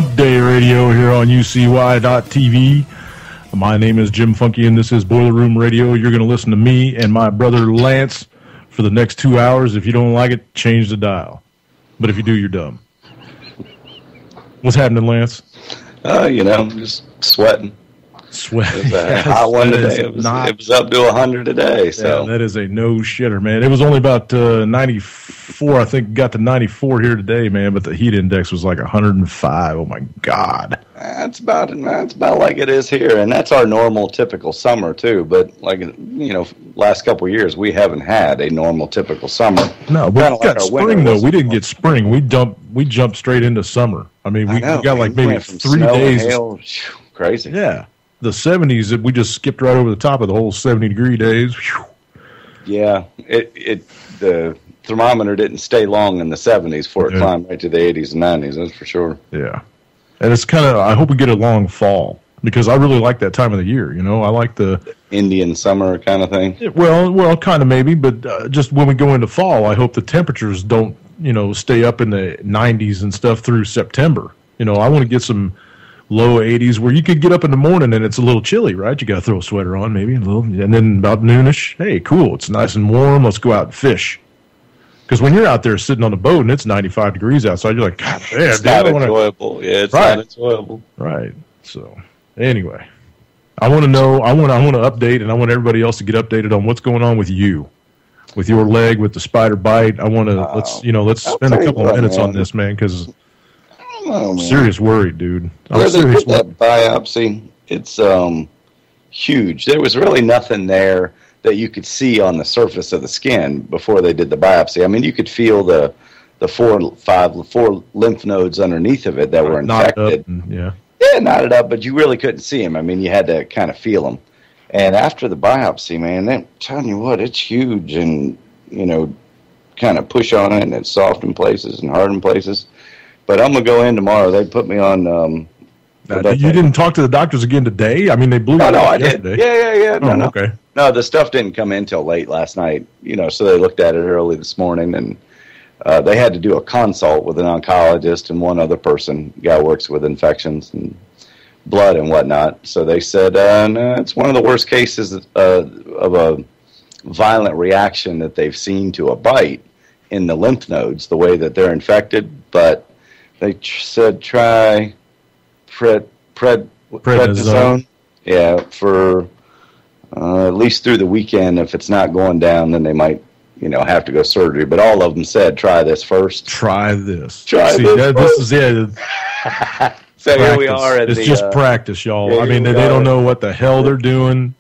Update Radio here on UCY.TV. My name is Jim Funke, and this is Boiler Room Radio. You're going to listen to me and my brother Lance for the next 2 hours. If you don't like it, change the dial. But if you do, you're dumb. What's happening, Lance? Just sweating. Sweating. It was a hot one today. It was up to 100 today. So yeah, that is a no-shitter, man. It was only about 94, I think, got to 94 here today, man, but the heat index was like 105. Oh, my God. That's about like it is here, and that's our normal, typical summer, too. But, last couple of years, we haven't had a normal, typical summer. No, but we got spring, though. We didn't get spring. We jumped straight into summer. I mean, we got like maybe 3 days. Hail, crazy. Yeah. The 70s, we just skipped right over the top of the whole 70-degree days. Whew. Yeah, the thermometer didn't stay long in the 70s before it climbed right to the 80s and 90s, that's for sure. Yeah. And it's kind of, I hope we get a long fall, because I really like that time of the year, I like the Indian summer kind of thing. Well, kind of maybe, but just when we go into fall, I hope the temperatures don't, stay up in the 90s and stuff through September. I want to get some low 80s where you could get up in the morning and it's a little chilly, right? You got to throw a sweater on maybe, and then about noonish, hey, cool, it's nice and warm, let's go out and fish. Because when you're out there sitting on the boat and it's 95 degrees outside, you're like, God, man, it's not enjoyable. Yeah, it's not enjoyable. Right. So, anyway, I want to know, I want to update, and I want everybody else to get updated on what's going on with you, with your leg, with the spider bite. I want to, let's spend a couple of minutes on this, man, because I'm serious worried, dude. Where they did that biopsy, it's huge. There was really nothing there that you could see on the surface of the skin before they did the biopsy. I mean, you could feel the four lymph nodes underneath of it that were infected. Knotted up, but you really couldn't see them. I mean, you had to kind of feel them. And after the biopsy, man, I'm telling you what, it's huge, and kind of push on it, and it's soft in places and hard in places. But I'm going to go in tomorrow. They put me on... you didn't talk to the doctors again today? I mean, they blew you out yesterday. Yeah. No. Okay. No, the stuff didn't come in till late last night, so they looked at it early this morning, and they had to do a consult with an oncologist and one other person, guy who works with infections and blood and whatnot. So they said, no, it's one of the worst cases of a violent reaction that they've seen to a bite in the lymph nodes, the way that they're infected, but... They said try prednisone. Yeah, for at least through the weekend. If it's not going down, then they might, have to go surgery. But all of them said try this first. Try this. This is it. So here we are. It's just practice, y'all. I mean, they don't know what the hell they're doing.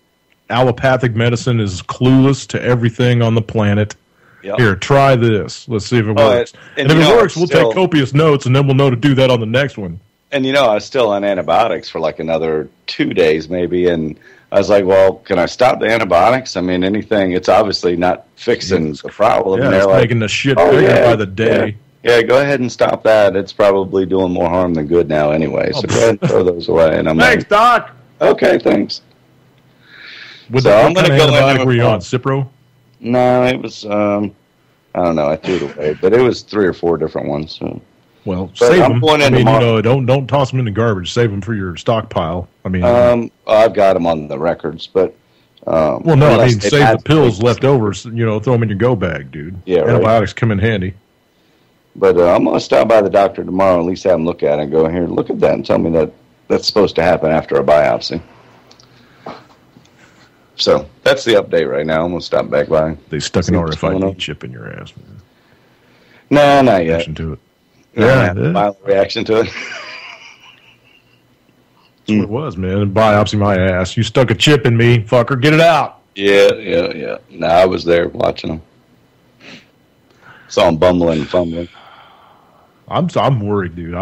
Allopathic medicine is clueless to everything on the planet. Yep. Here, try this. Let's see if it works. And if it works, we'll take copious notes, and then we'll know to do that on the next one. And, I was still on antibiotics for like another 2 days maybe, and I was like, well, can I stop the antibiotics? I mean, anything. It's obviously not fixing the problem. Yeah, it's making the shit bigger by the day. Yeah, go ahead and stop that. It's probably doing more harm than good now anyway, so go ahead and throw those away. And I'm thanks, Doc. Okay, thanks. What kind of antibiotic were you on, Cipro? No, it was, I don't know, I threw it away, but it was 3 or 4 different ones. So. Well, save them. I mean, don't toss them in the garbage. Save them for your stockpile. I mean, I've got them on the records, but... I mean, save the pills left over, throw them in your go bag, dude. Yeah, antibiotics come in handy. But I'm going to stop by the doctor tomorrow and at least have him look at it and go, here, look at that, and tell me that that's supposed to happen after a biopsy. So that's the update right now. I'm going to stop back by. They stuck an RFID chip in your ass, man. No, not yet. Reaction to it. Violent reaction to it. That's what it was, man. Biopsy my ass. You stuck a chip in me, fucker. Get it out. Yeah. No, I was there watching them. Saw him bumbling and fumbling. I'm worried, dude.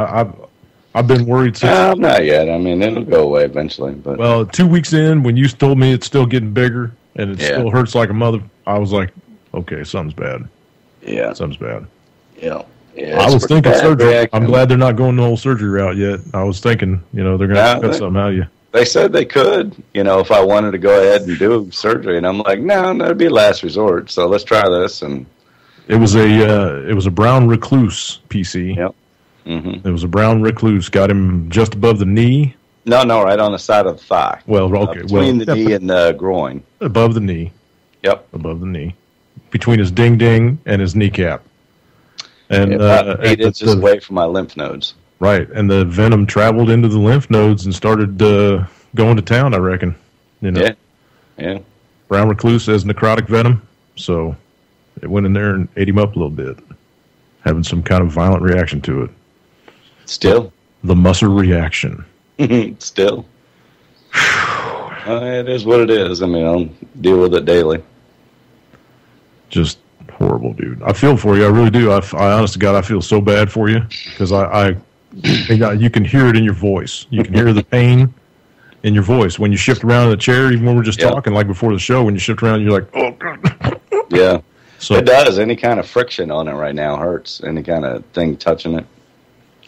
I've been worried since. Not yet. I mean, it'll go away eventually. But 2 weeks in, when you told me it's still getting bigger and it still hurts like a mother, I was like, okay, something's bad. Yeah, something's bad. Yeah. I was thinking surgery. I'm glad they're not going the whole surgery route yet. I was thinking, they're going to cut something out of you. They said they could, if I wanted to go ahead and do surgery, and I'm like, no, that'd be a last resort. So let's try this. And it was a brown recluse PC. Yep. Mm-hmm. It was a brown recluse, got him just above the knee. No, right on the side of the thigh. Well, okay. Between the knee and the groin. Above the knee. Yep. Above the knee. Between his ding-ding and his kneecap. And about 8 inches away from my lymph nodes. Right, and the venom traveled into the lymph nodes and started going to town, I reckon. You know? Yeah. Brown recluse has necrotic venom, so it went in there and ate him up a little bit, having some kind of violent reaction to it. Still. The muscle reaction. Still. It is what it is. I mean, I'll deal with it daily. Just horrible, dude. I feel for you. I really do. I honest to God, I feel so bad for you because you can hear it in your voice. You can hear the pain in your voice when you shift around in the chair. Even when we're just talking, like before the show, when you shift around, you're like, "Oh God." Yeah. So it does. Any kind of friction on it right now hurts. Any kind of thing touching it.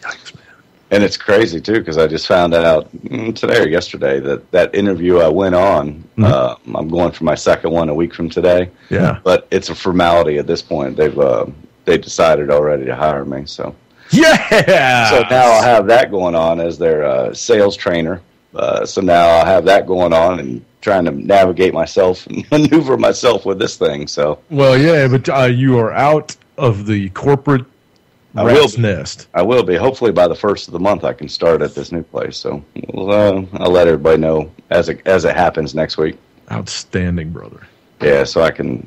Yikes, man. And it's crazy too because I just found out today or yesterday that interview I went on. Mm-hmm. I'm going for my second one a week from today. Yeah. But it's a formality at this point. They've decided already to hire me. So. Yeah. So now I'll have that going on as their sales trainer. So now I'll have that going on and trying to navigate myself and maneuver myself with this thing. So. Well, yeah, but you are out of the corporate rat's nest. I will be. Hopefully by the first of the month I can start at this new place. So I'll let everybody know as it happens next week. Outstanding, brother. Yeah, so I can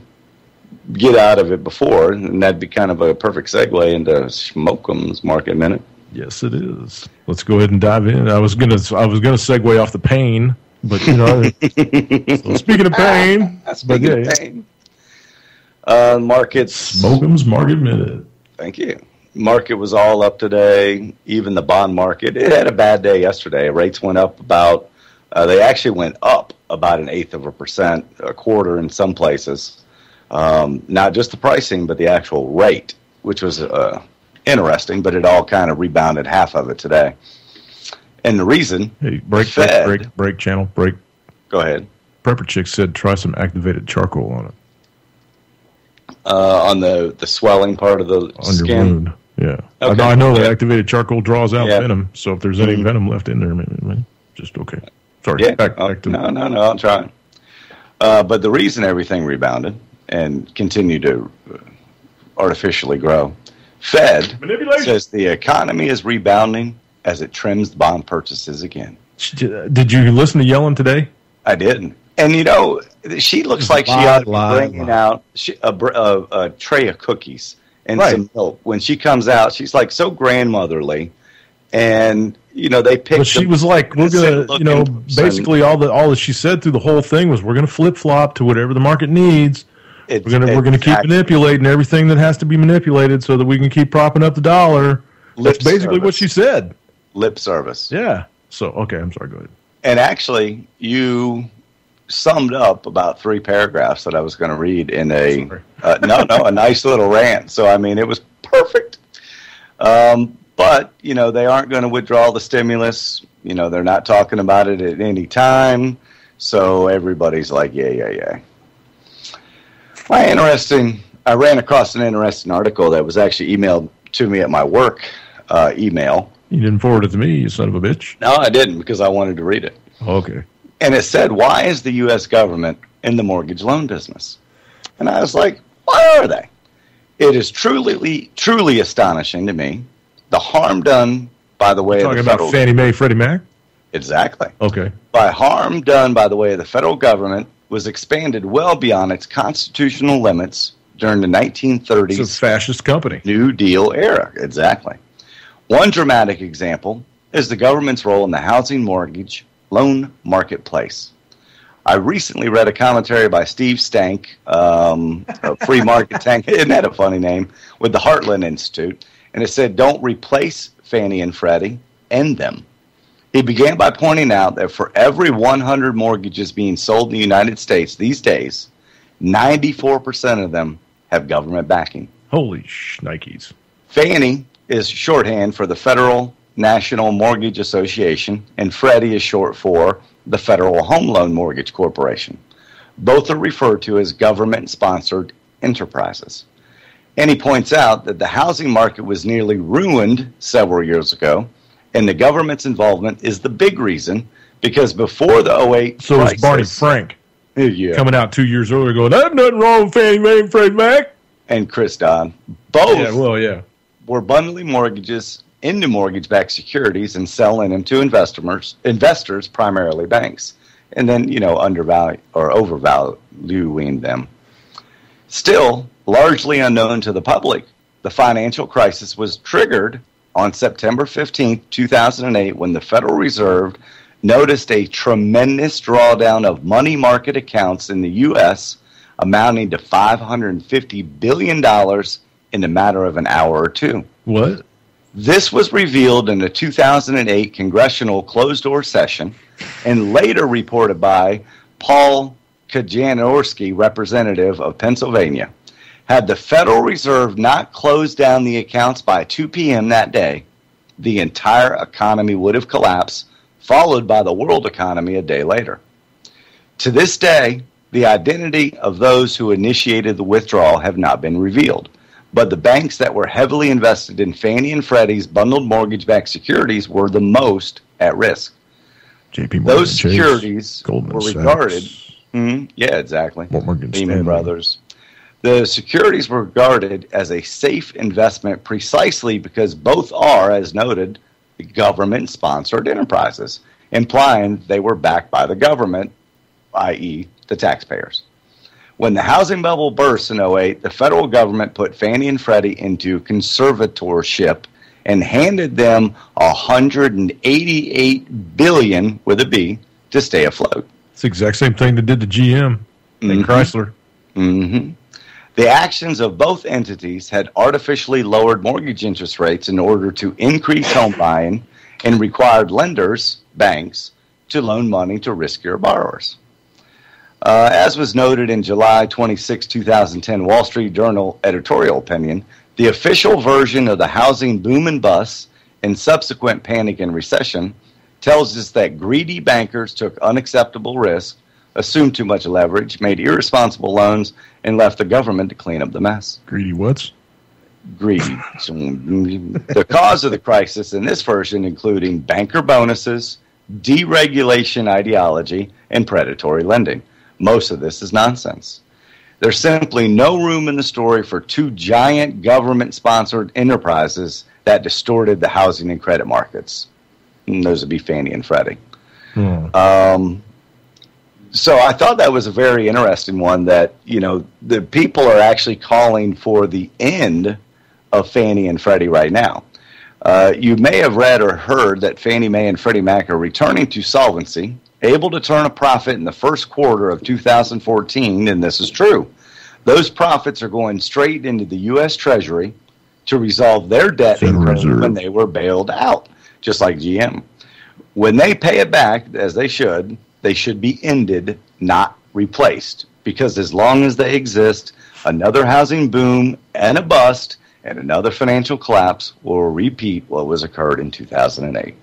get out of it before, and that'd be kind of a perfect segue into Schmokum's Market Minute. Yes, it is. Let's go ahead and dive in. I was gonna segue off the pain, but so speaking of pain, pain. Markets. Schmokum's Market Minute. Thank you. Market was all up today. Even the bond market. It had a bad day yesterday. Rates went up about. They actually went up about 0.1%, a quarter in some places. Not just the pricing, but the actual rate, which was interesting, but it all kind of rebounded half of it today. And the reason... Hey, break channel. Go ahead. Prepper Chick said try some activated charcoal on it. On the swelling part of the skin? Your wound, yeah. Okay. I know that activated charcoal draws out venom, so if there's any venom left in there, maybe just okay. Sorry, back to... No, I'll try. But the reason everything rebounded and continued to artificially grow, Fed says the economy is rebounding as it trims bond purchases again. Did you listen to Yellen today? I didn't. And, she looks like she ought to be bringing out a tray of cookies and some milk. When she comes out, she's like so grandmotherly. And, they picked... But she was like, we're going to, basically all that she said through the whole thing was we're going to flip-flop to whatever the market needs. We're going to keep manipulating everything that has to be manipulated so that we can keep propping up the dollar. That's basically what she said. Lip service. Yeah. So, okay, I'm sorry, go ahead. And actually, you summed up about 3 paragraphs that I was going to read in a nice little rant. So, I mean, it was perfect. But, they aren't going to withdraw the stimulus. They're not talking about it at any time. So everybody's like, yeah. I ran across an interesting article that was actually emailed to me at my work email. You didn't forward it to me, you son of a bitch. No, I didn't because I wanted to read it. Okay. And it said, why is the U.S. government in the mortgage loan business? And I was like, why are they? It is truly astonishing to me. The harm done by the way of the federal... Talking about Fannie Mae, Freddie Mac? Exactly. Okay. By harm done by the way of the federal government was expanded well beyond its constitutional limits during the 1930s. It's a fascist company. New Deal era. Exactly. One dramatic example is the government's role in the housing mortgage loan marketplace. I recently read a commentary by Steve Stank, a free market tank, isn't that a funny name, with the Heartland Institute, and it said, don't replace Fannie and Freddie, end them. He began by pointing out that for every 100 mortgages being sold in the United States these days, 94% of them have government backing. Holy shnikes. Fannie is shorthand for the Federal National Mortgage Association, and Freddie is short for the Federal Home Loan Mortgage Corporation. Both are referred to as government-sponsored enterprises. And he points out that the housing market was nearly ruined several years ago, and the government's involvement is the big reason, because before the '08 so crisis... is Barney Frank yeah. coming out 2 years earlier going, "There's nothing wrong with Fannie Mae and Freddie Mac." And Chris Dodd. Both were bundling mortgages into mortgage-backed securities and selling them to investors, primarily banks, and then, undervalue or overvaluing them. Still, largely unknown to the public, the financial crisis was triggered on September 15, 2008, when the Federal Reserve noticed a tremendous drawdown of money market accounts in the U.S., amounting to $550 billion in a matter of an hour or two. What? This was revealed in a 2008 congressional closed-door session and later reported by Paul Kajanorski, representative of Pennsylvania. Had the Federal Reserve not closed down the accounts by 2 p.m. that day, the entire economy would have collapsed, followed by the world economy a day later. To this day, the identity of those who initiated the withdrawal have not been revealed, but the banks that were heavily invested in Fannie and Freddie's bundled mortgage-backed securities were the most at risk. JP Morgan, those securities Goldman were Sachs, regarded... yeah, exactly. Morgan Lehman Stanley. Brothers. The securities were regarded as a safe investment precisely because both are, as noted, government-sponsored enterprises, implying they were backed by the government, i.e., the taxpayers. When the housing bubble burst in '08, the federal government put Fannie and Freddie into conservatorship and handed them $188 billion with a B to stay afloat. It's the exact same thing they did to GM and Chrysler. Mm-hmm. The actions of both entities had artificially lowered mortgage interest rates in order to increase home buying and required lenders, banks, to loan money to riskier borrowers. As was noted in July 26, 2010 Wall Street Journal editorial opinion, the official version of the housing boom and bust and subsequent panic and recession tells us that greedy bankers took unacceptable risks, assumed too much leverage, made irresponsible loans, and left the government to clean up the mess. Greedy what's? Greedy. The cause of the crisis in this version including banker bonuses, deregulation ideology, and predatory lending. Most of this is nonsense. There's simply no room in the story for two giant government-sponsored enterprises that distorted the housing and credit markets. And those would be Fannie and Freddie. So I thought that was a very interesting one that, the people are actually calling for the end of Fannie and Freddie right now. You may have read or heard that Fannie Mae and Freddie Mac are returning to solvency, able to turn a profit in the first quarter of 2014, and this is true. Those profits are going straight into the U.S. Treasury to resolve their debt when they were bailed out, just like GM. When they pay it back, as they should be ended, not replaced, because as long as they exist, another housing boom and a bust and another financial collapse will repeat what was occurred in 2008.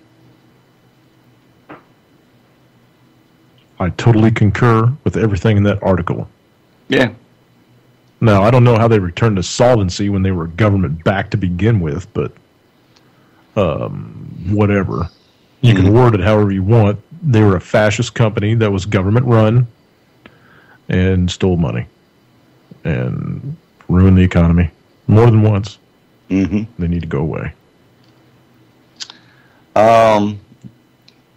I totally concur with everything in that article. Yeah. Now, I don't know how they returned to solvency when they were government-backed to begin with, but whatever. You can word it however you want. They were a fascist company that was government-run and stole money and ruined the economy more than once. They need to go away.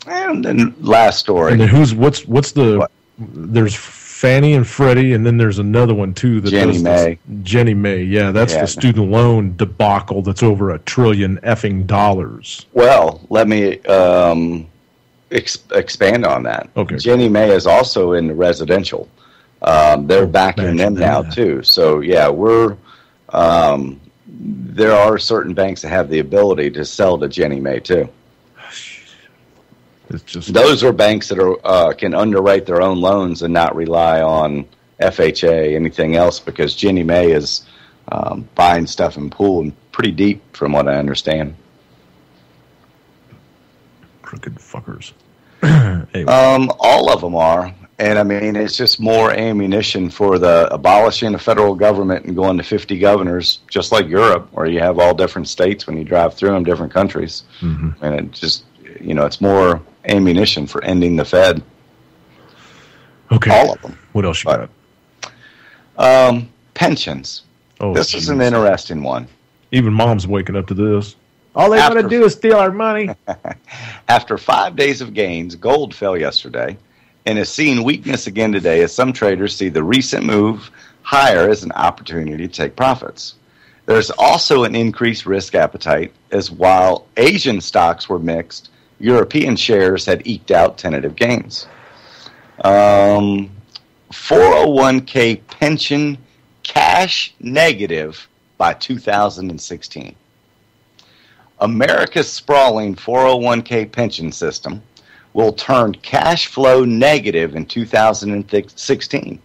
And then last story. And then there's Fannie and Freddie, and then there's another one too. Jenny Mae. Jenny Mae, yeah, that's the student loan debacle that's over $1 trillion effing dollars. Well, let me expand on that. Okay. Jenny Mae is also in the residential. They're backing them now too. So yeah, there are certain banks that have the ability to sell to Jenny Mae too. It's just those are banks that are can underwrite their own loans and not rely on FHA, anything else, because Jenny Mae is buying stuff and pooling pretty deep, from what I understand. Crooked fuckers. Anyway. All of them are, And I mean, it's just more ammunition for the abolishing the federal government and going to 50 governors, just like Europe, where you have all different states when you drive through them, different countries. Mm-hmm. And it just, it's more ammunition for ending the Fed. Okay. All of them. What else you got? Pensions. Oh, this is an interesting one. Even mom's waking up to this. All they want to do is steal our money. After 5 days of gains, gold fell yesterday and is seeing weakness again today as some traders see the recent move higher as an opportunity to take profits. There's also an increased risk appetite, as while Asian stocks were mixed, European shares had eked out tentative gains. 401k pension cash negative by 2016. America's sprawling 401k pension system will turn cash flow negative in 2016,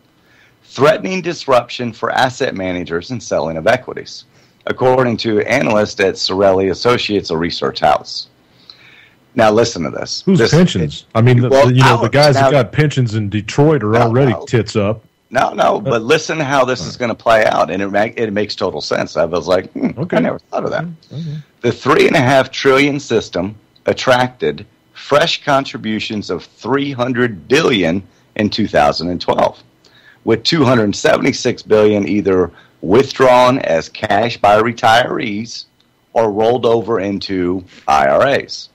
threatening disruption for asset managers and selling of equities, according to analysts at Sorelli Associates, a research house. Now, listen to this. Whose pensions? The guys that got pensions in Detroit are already tits up. No, but listen how this is going to play out, and it makes total sense. I was like, okay. I never thought of that. Okay. The $3.5 trillion system attracted fresh contributions of $300 billion in 2012, with $276 billion either withdrawn as cash by retirees or rolled over into IRAs.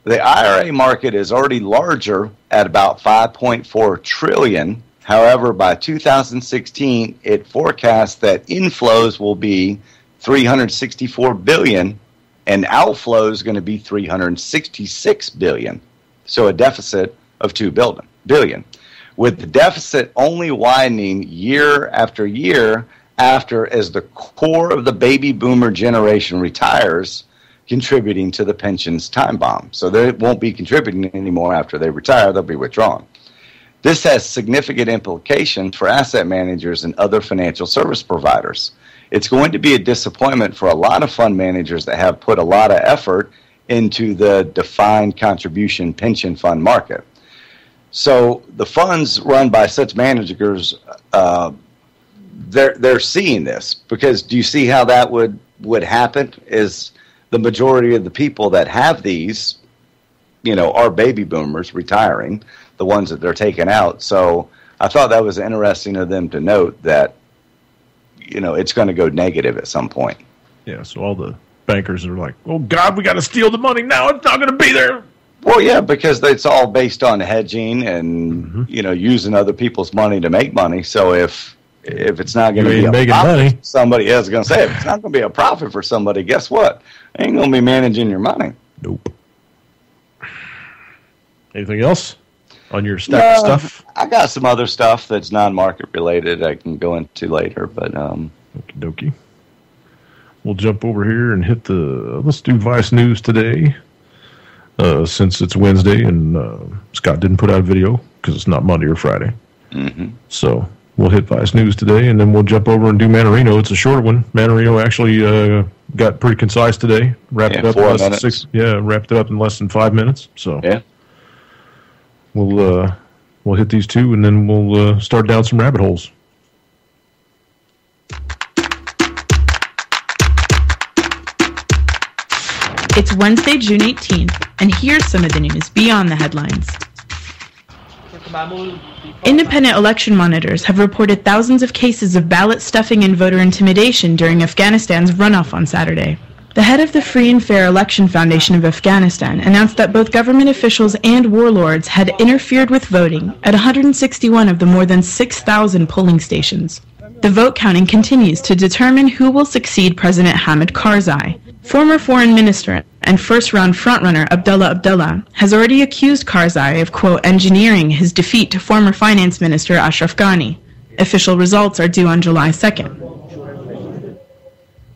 The IRA market is already larger at about $5.4 trillion. However, by 2016, it forecasts that inflows will be $364 billion and outflows going to be $366 billion. So a deficit of $2 billion. With the deficit only widening year after year as the core of the baby boomer generation retires, contributing to the pensions time bomb. So they won't be contributing anymore after they retire. They'll be withdrawn. This has significant implications for asset managers and other financial service providers. It's going to be a disappointment for a lot of fund managers that have put a lot of effort into the defined contribution pension fund market. So the funds run by such managers, they're seeing this, because do you see how that would happen? Is the majority of the people that have these, are baby boomers retiring, the ones that they're taking out. So I thought that was interesting of them to note that, it's going to go negative at some point. Yeah, so all the bankers are like, oh, God, we got to steal the money now. It's not going to be there. Well, yeah, because it's all based on hedging and, using other people's money to make money. So if it's not going to be a profit, somebody else is going to say, if it's not going to be a profit for somebody, guess what? They ain't going to be managing your money. Nope. Anything else on your stack of stuff? I got some other stuff that's non-market related I can go into later, but okie dokie. We'll jump over here and let's do Vice News today, since it's Wednesday and Scott didn't put out a video because it's not Monday or Friday. Mm-hmm. So we'll hit Vice News today, and then we'll jump over and do Manarino. It's a shorter one. Manarino actually got pretty concise today. Wrapped it up in less than 5 minutes. So yeah. We'll hit these two, and then we'll start down some rabbit holes. It's Wednesday, June 18th, and here's some of the news beyond the headlines. Independent election monitors have reported thousands of cases of ballot stuffing and voter intimidation during Afghanistan's runoff on Saturday. The head of the Free and Fair Election Foundation of Afghanistan announced that both government officials and warlords had interfered with voting at 161 of the more than 6,000 polling stations. The vote counting continues to determine who will succeed President Hamid Karzai. Former foreign minister and first-round frontrunner Abdullah has already accused Karzai of, quote, engineering his defeat to former finance minister Ashraf Ghani. Official results are due on July 2nd.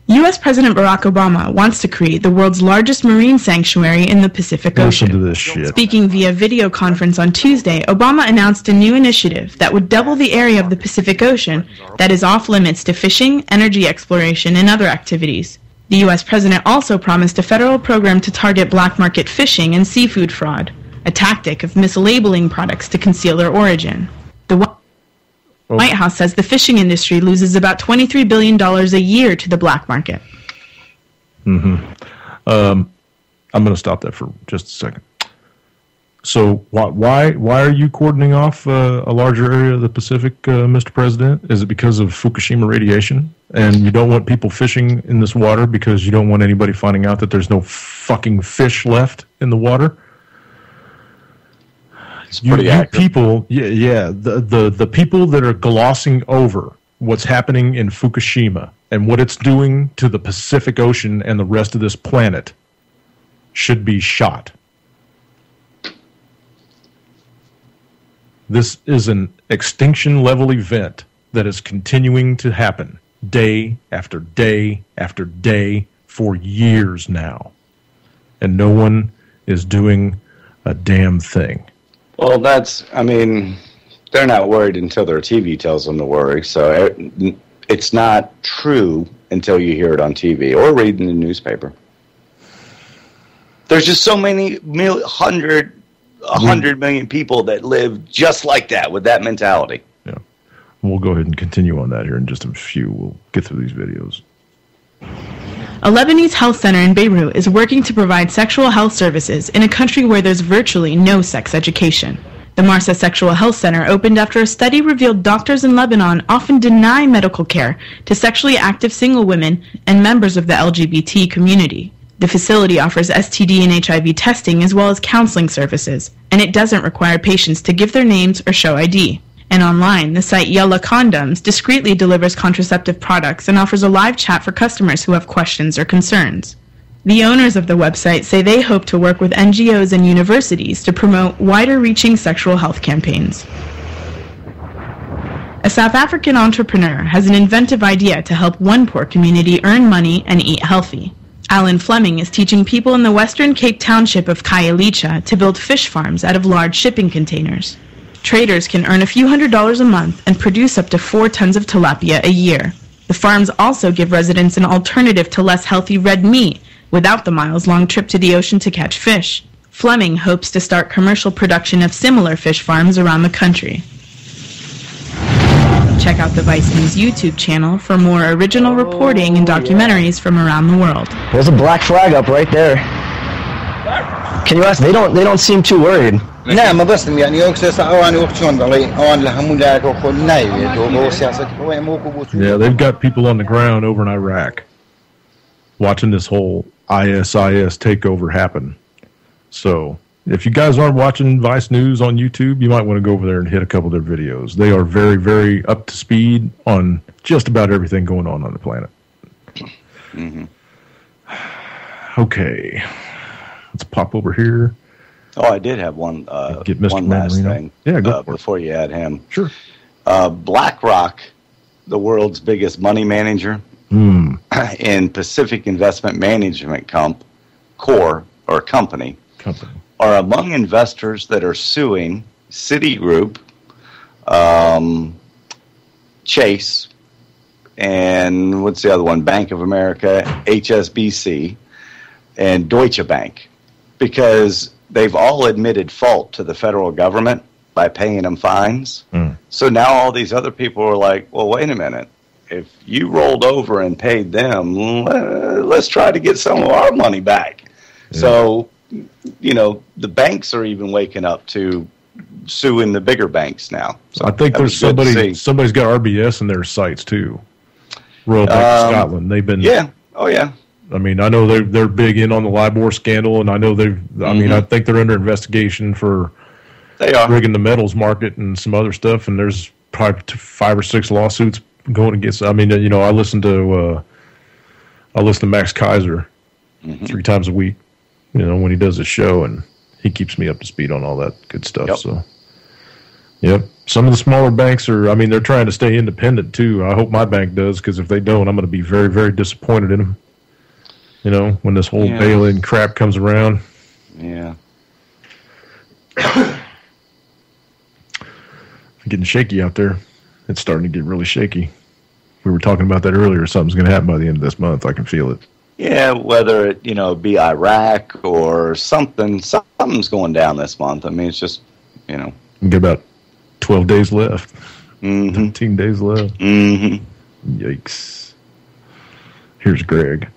U.S. President Barack Obama wants to create the world's largest marine sanctuary in the Pacific Ocean. Listen to this shit. Speaking via video conference on Tuesday, Obama announced a new initiative that would double the area of the Pacific Ocean that is off limits to fishing, energy exploration, and other activities. The U.S. president also promised a federal program to target black market fishing and seafood fraud. a tactic of mislabeling products to conceal their origin. The White House says the fishing industry loses about $23 billion a year to the black market. I'm going to stop that for just a second. So why are you cordoning off a larger area of the Pacific, Mr. President? Is it because of Fukushima radiation? And you don't want people fishing in this water because you don't want anybody finding out that there's no fucking fish left in the water? It's pretty accurate. People, the people that are glossing over what's happening in Fukushima and what it's doing to the Pacific Ocean and the rest of this planet should be shot. This is an extinction-level event that is continuing to happen day after day after day for years now. And no one is doing a damn thing. Well, they're not worried until their TV tells them to worry. So it's not true until you hear it on TV or read in the newspaper. There's just so many 100 million people that live just like that with that mentality. Yeah. We'll go ahead and continue on that here in just a few. We'll get through these videos. A Lebanese health center in Beirut is working to provide sexual health services in a country where there's virtually no sex education. The Marsa Sexual Health Center opened after a study revealed doctors in Lebanon often deny medical care to sexually active single women and members of the LGBT community. The facility offers STD and HIV testing as well as counseling services, and it doesn't require patients to give their names or show ID. And online, the site Yalla Condoms discreetly delivers contraceptive products and offers a live chat for customers who have questions or concerns. The owners of the website say they hope to work with NGOs and universities to promote wider-reaching sexual health campaigns. A South African entrepreneur has an inventive idea to help one poor community earn money and eat healthy. Alan Fleming is teaching people in the Western Cape township of Khayelitsha to build fish farms out of large shipping containers. Traders can earn a few $100s a month and produce up to 4 tons of tilapia a year. The farms also give residents an alternative to less healthy red meat without the miles-long trip to the ocean to catch fish. Fleming hopes to start commercial production of similar fish farms around the country. Check out the Vice News YouTube channel for more original reporting and documentaries from around the world. There's a black flag up right there. Can you ask? They don't seem too worried. نعم بسم يعني يوكس أواني وقتون ضلي أوان لهم لا يدخل نايم يدخل سياسة هو موكو. Yeah, they've got people on the ground over in Iraq watching this whole ISIS takeover happen. So if you guys aren't watching Vice News on YouTube, you might want to go over there and hit a couple of their videos. They are very, very up to speed on just about everything going on the planet. Mm-hmm. Okay. Let's pop over here. Oh, I did have one Get Mr. one last Mandarino. thing Yeah, go for it. before you add him. Sure. BlackRock, the world's biggest money manager, and Pacific Investment Management Company are among investors that are suing Citigroup, Chase, and what's the other one? Bank of America, HSBC, and Deutsche Bank, because they've all admitted fault to the federal government by paying them fines. So now all these other people are like, well, wait a minute. If you rolled over and paid them, let's try to get some of our money back. Yeah. So, the banks are even waking up to suing the bigger banks now. So I think there's somebody's got RBS in their sites too. Royal Bank of Scotland. They've been. Yeah. Oh, yeah. I mean, I know they're big in on the LIBOR scandal, and I know I think they're under investigation for rigging the metals market and some other stuff, and there's probably 5 or 6 lawsuits going against. I mean, I listen to Max Kaiser 3 times a week, when he does his show, and he keeps me up to speed on all that good stuff. Yep. So, yep. Some of the smaller banks they're trying to stay independent too. I hope my bank does, because if they don't, I'm going to be very, very disappointed in them. When this whole bail-in crap comes around. Yeah. Getting shaky out there. It's starting to get really shaky. We were talking about that earlier. Something's going to happen by the end of this month. I can feel it. Yeah, whether it be Iraq or something's going down this month. I mean, it's just We get about 12 days left. 15 days left. Yikes! Here's Greg.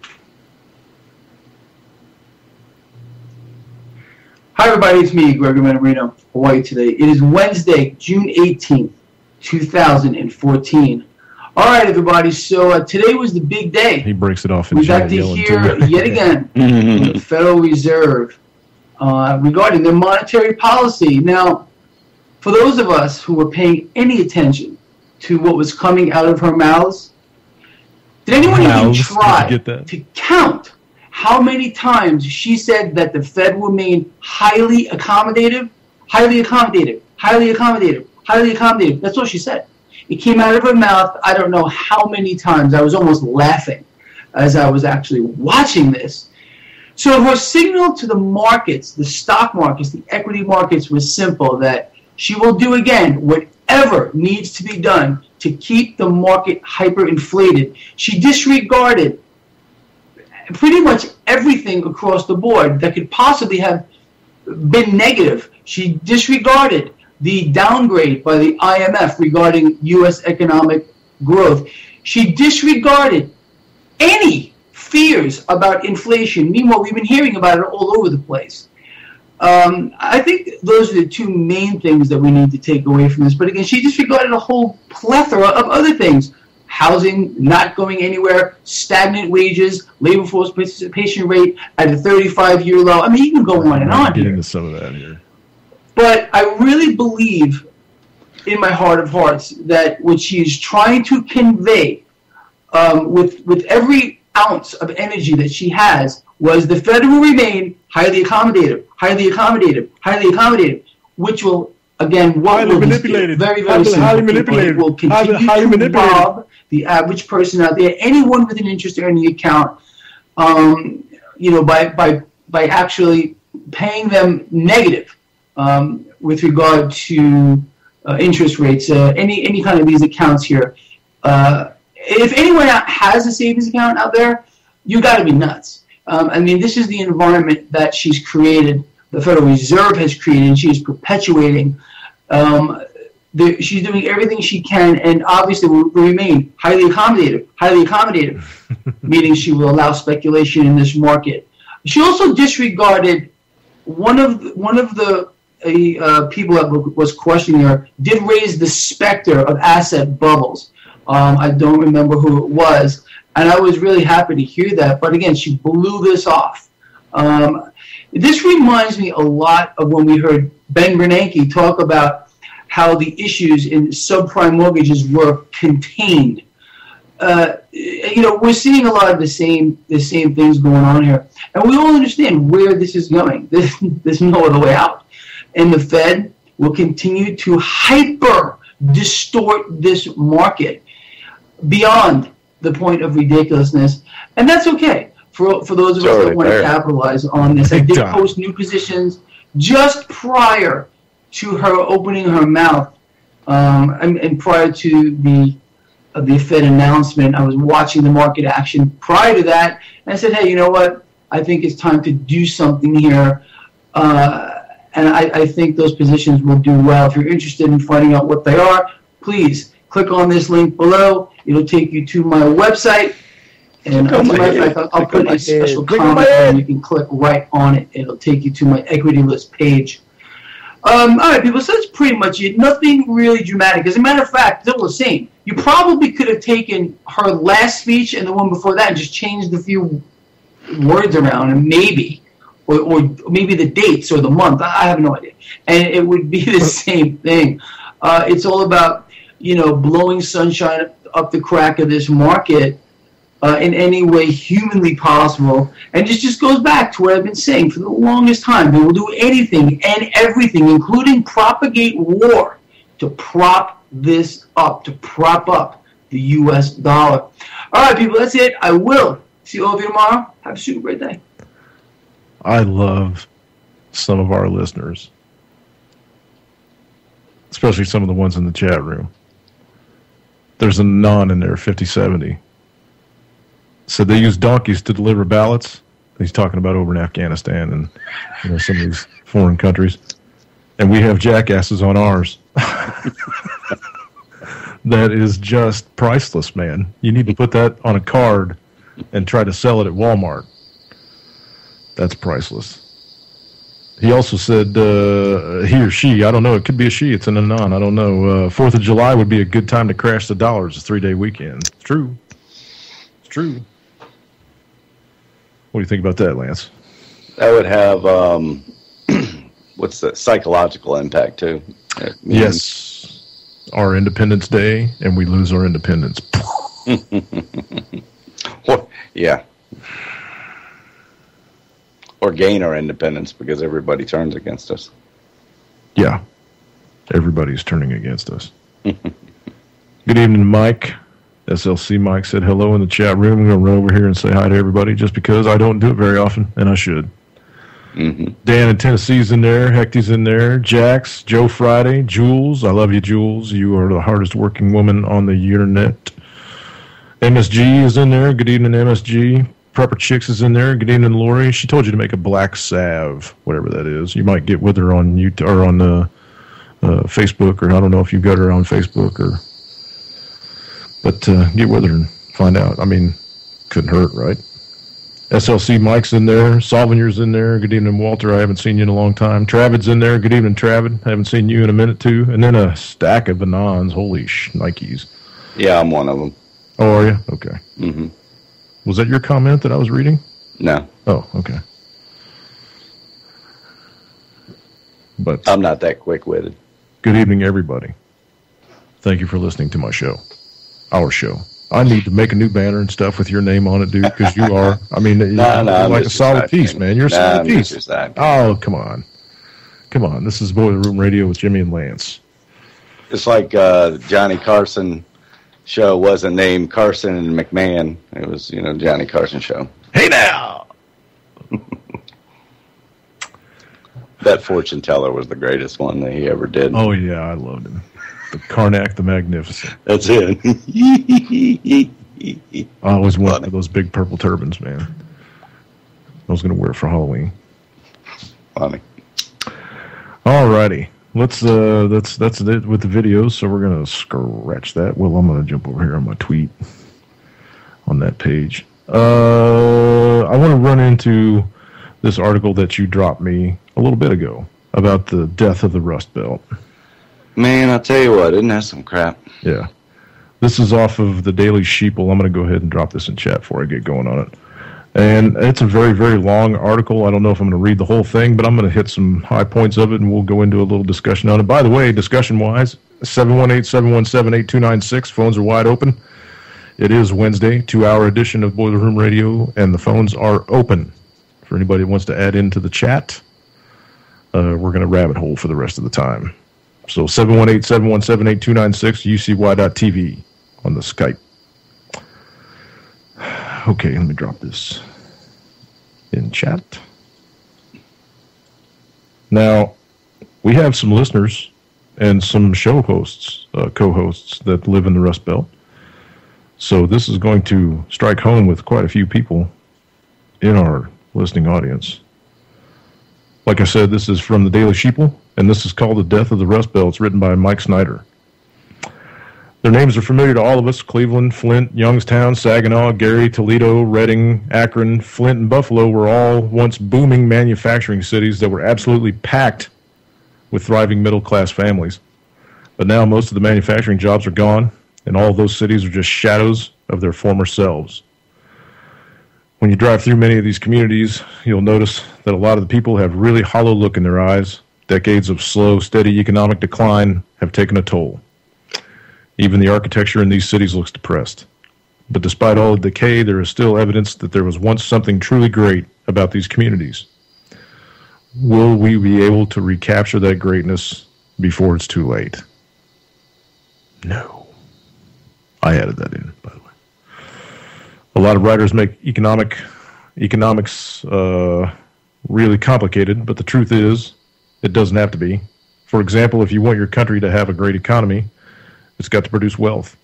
Hi, everybody. It's me, Gregory Manarino, Hawaii today. It is Wednesday, June 18th, 2014. All right, everybody. So today was the big day. He breaks it off in We got to hear yet again from the Federal Reserve regarding their monetary policy. Now, for those of us who were paying any attention to what was coming out of her mouths, did anyone even try to count how many times she said that the Fed will remain highly accommodative, highly accommodative, highly accommodative, highly accommodative? That's all she said. It came out of her mouth, I don't know how many times. I was almost laughing as I was actually watching this. So her signal to the markets, the stock markets, the equity markets was simple, that she will do again whatever needs to be done to keep the market hyperinflated. She disregarded pretty much everything across the board that could possibly have been negative. She disregarded the downgrade by the IMF regarding U.S. economic growth. She disregarded any fears about inflation. Meanwhile, we've been hearing about it all over the place. I think those are the two main things that we need to take away from this. But again, she disregarded a whole plethora of other things. Housing not going anywhere, stagnant wages, labor force participation rate at a 35-year low. I mean, you can go on and on. Get into some of that here. But I really believe in my heart of hearts that what she is trying to convey with every ounce of energy that she has was the Fed will remain highly accommodative, highly accommodative, highly accommodative, which will, again, what will manipulated. Very, very simple. Highly manipulated. It will continue to rob the average person out there, anyone with an interest-earning account, by actually paying them negative with regard to interest rates, any kind of these accounts here. If anyone has a savings account out there, you got to be nuts. I mean, this is the environment that she's created, the Federal Reserve has created, and she is perpetuating. She's doing everything she can, and obviously will remain highly accommodative, meaning she will allow speculation in this market. She also disregarded one of the people that was questioning her did raise the specter of asset bubbles. I don't remember who it was, and I was really happy to hear that. But again, she blew this off. This reminds me a lot of when we heard Ben Bernanke talk about how the issues in subprime mortgages were contained. We're seeing a lot of the same things going on here, and we all understand where this is going. There's no other way out, and the Fed will continue to hyper distort this market beyond the point of ridiculousness, and that's okay for those of us that want to capitalize on this. I did post new positions just prior to her opening her mouth, and prior to the Fed announcement. I was watching the market action prior to that, and I said, hey, you know what? I think it's time to do something here, and I think those positions will do well. If you're interested in finding out what they are, please click on this link below. It'll take you to my website, and as a matter of fact, I'll put a special comment and you can click right on it. It'll take you to my equity list page. All right, people, so that's pretty much it. Nothing really dramatic. As a matter of fact, they're the same. You probably could have taken her last speech and the one before that and just changed a few words around, and maybe, or maybe the dates or the month. I have no idea. And it would be the same thing. It's all about, blowing sunshine up the crack of this market in any way humanly possible. And it just goes back to what I've been saying for the longest time. They will do anything and everything, including propagate war, to prop this up, to prop up the U.S. dollar. All right, people, that's it. I will see all of you tomorrow. Have a super great day. I love some of our listeners, especially some of the ones in the chat room. There's a non in there, 5070. said they use donkeys to deliver ballots. He's talking about over in Afghanistan and some of these foreign countries. And we have jackasses on ours. That is just priceless, man. You need to put that on a card and try to sell it at Walmart. That's priceless. He also said, he or she, I don't know, it could be a she, it's an anon, I don't know. 4th of July would be a good time to crash the dollar. It's a 3-day weekend. It's true. It's true. What do you think about that, Lance? That would have, what's the psychological impact, too? Yes. Our Independence Day, and we lose our independence. Yeah. Or gain our independence because everybody turns against us. Yeah. Everybody's turning against us. Good evening, Mike. SLC Mike said hello in the chat room. I'm going to run over here and say hi to everybody just because I don't do it very often, and I should. Mm-hmm. Dan in Tennessee's in there. Hecty's in there. Jax, Joe Friday, Jules. I love you, Jules. You are the hardest working woman on the internet. MSG is in there. Good evening, MSG. Prepper Chicks is in there. Good evening, Lori. She told you to make a black salve, whatever that is. You might get with her on YouTube or on Facebook, or I don't know if you've got her on Facebook, but get with her and find out. I mean, couldn't hurt, right? SLC Mike's in there. Solvinger's in there. Good evening, Walter. I haven't seen you in a long time. Travid's in there. Good evening, Travid. I haven't seen you in a minute, too. And then a stack of Anons. Holy Nikes. Yeah, I'm one of them. Oh, are you? Okay. Mm-hmm. Was that your comment that I was reading? No. Oh, okay. But I'm not that quick-witted. Good evening, everybody. Thank you for listening to my show. Our show. I need to make a new banner and stuff with your name on it, dude, because you are, I mean, you're like a solid piece, man. You're a solid piece. Oh, come on. Come on. This is Boiler Room Radio with Jimmy and Lance. It's like Johnny Carson show wasn't named Carson and McMahon. It was, Johnny Carson show. Hey, now! That fortune teller was the greatest one that he ever did. Oh, yeah, I loved him. The Karnak the Magnificent. That's it. I always wanted one of those big purple turbans, man. I was going to wear it for Halloween. Funny. All righty. That's it with the videos, so we're going to scratch that. Well, I'm going to jump over here on my tweet on that page. I want to run into this article that you dropped me a little bit ago about the death of the Rust Belt. Man, I'll tell you what, isn't that some crap? Yeah. This is off of the Daily Sheeple. I'm going to go ahead and drop this in chat before I get going on it. And it's a very, very long article. I don't know if I'm going to read the whole thing, but I'm going to hit some high points of it, and we'll go into a little discussion on it. By the way, discussion-wise, 718-717-8296. Phones are wide open. It is Wednesday, 2-hour edition of Boiler Room Radio, and the phones are open. For anybody that wants to add into the chat, we're going to rabbit hole for the rest of the time. So 718-717-8296, ucy.tv on the Skype. Okay, let me drop this in chat. Now, we have some listeners and some show hosts, co-hosts that live in the Rust Belt. So this is going to strike home with quite a few people in our listening audience. Like I said, this is from the Daily Sheeple, and this is called The Death of the Rust Belt. It's written by Mike Snyder. Their names are familiar to all of us. Cleveland, Flint, Youngstown, Saginaw, Gary, Toledo, Reading, Akron, Flint, and Buffalo were all once booming manufacturing cities that were absolutely packed with thriving middle-class families. But now most of the manufacturing jobs are gone, and all of those cities are just shadows of their former selves. When you drive through many of these communities, you'll notice that a lot of the people have really hollow look in their eyes. Decades of slow, steady economic decline have taken a toll. Even the architecture in these cities looks depressed. But despite all the decay, there is still evidence that there was once something truly great about these communities. Will we be able to recapture that greatness before it's too late? No. I added that in, by the way. A lot of writers make economics really complicated, but the truth is, it doesn't have to be. For example, if you want your country to have a great economy, it's got to produce wealth.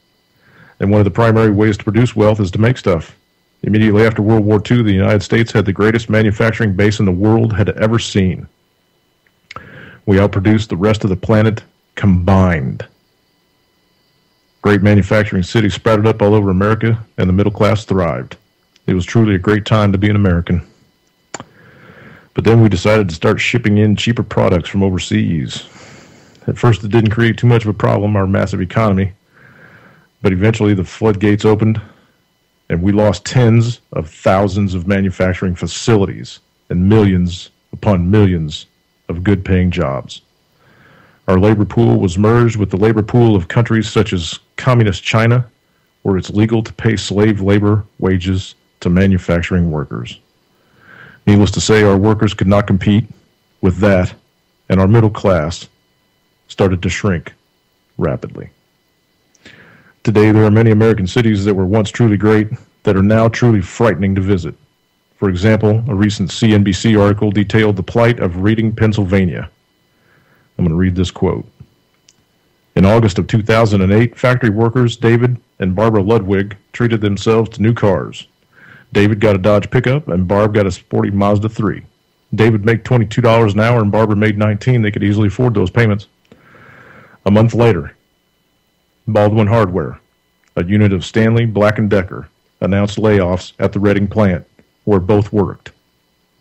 And one of the primary ways to produce wealth is to make stuff. Immediately after World War II, the United States had the greatest manufacturing base in the world had ever seen. We outproduced the rest of the planet combined. Great manufacturing cities sprouted up all over America, and the middle class thrived. It was truly a great time to be an American. But then we decided to start shipping in cheaper products from overseas. At first, it didn't create too much of a problem, our massive economy. But eventually, the floodgates opened, and we lost tens of thousands of manufacturing facilities and millions upon millions of good-paying jobs. Our labor pool was merged with the labor pool of countries such as Communist China, where it's legal to pay slave labor wages to manufacturing workers. Needless to say, our workers could not compete with that, and our middle class started to shrink rapidly. Today, there are many American cities that were once truly great that are now truly frightening to visit. For example, a recent CNBC article detailed the plight of Reading, Pennsylvania. I'm going to read this quote. In August of 2008, factory workers David and Barbara Ludwig treated themselves to new cars. David got a Dodge pickup, and Barb got a sporty Mazda 3. David made $22 an hour, and Barbara made $19. They could easily afford those payments. A month later, Baldwin Hardware, a unit of Stanley Black & Decker, announced layoffs at the Reading plant, where both worked.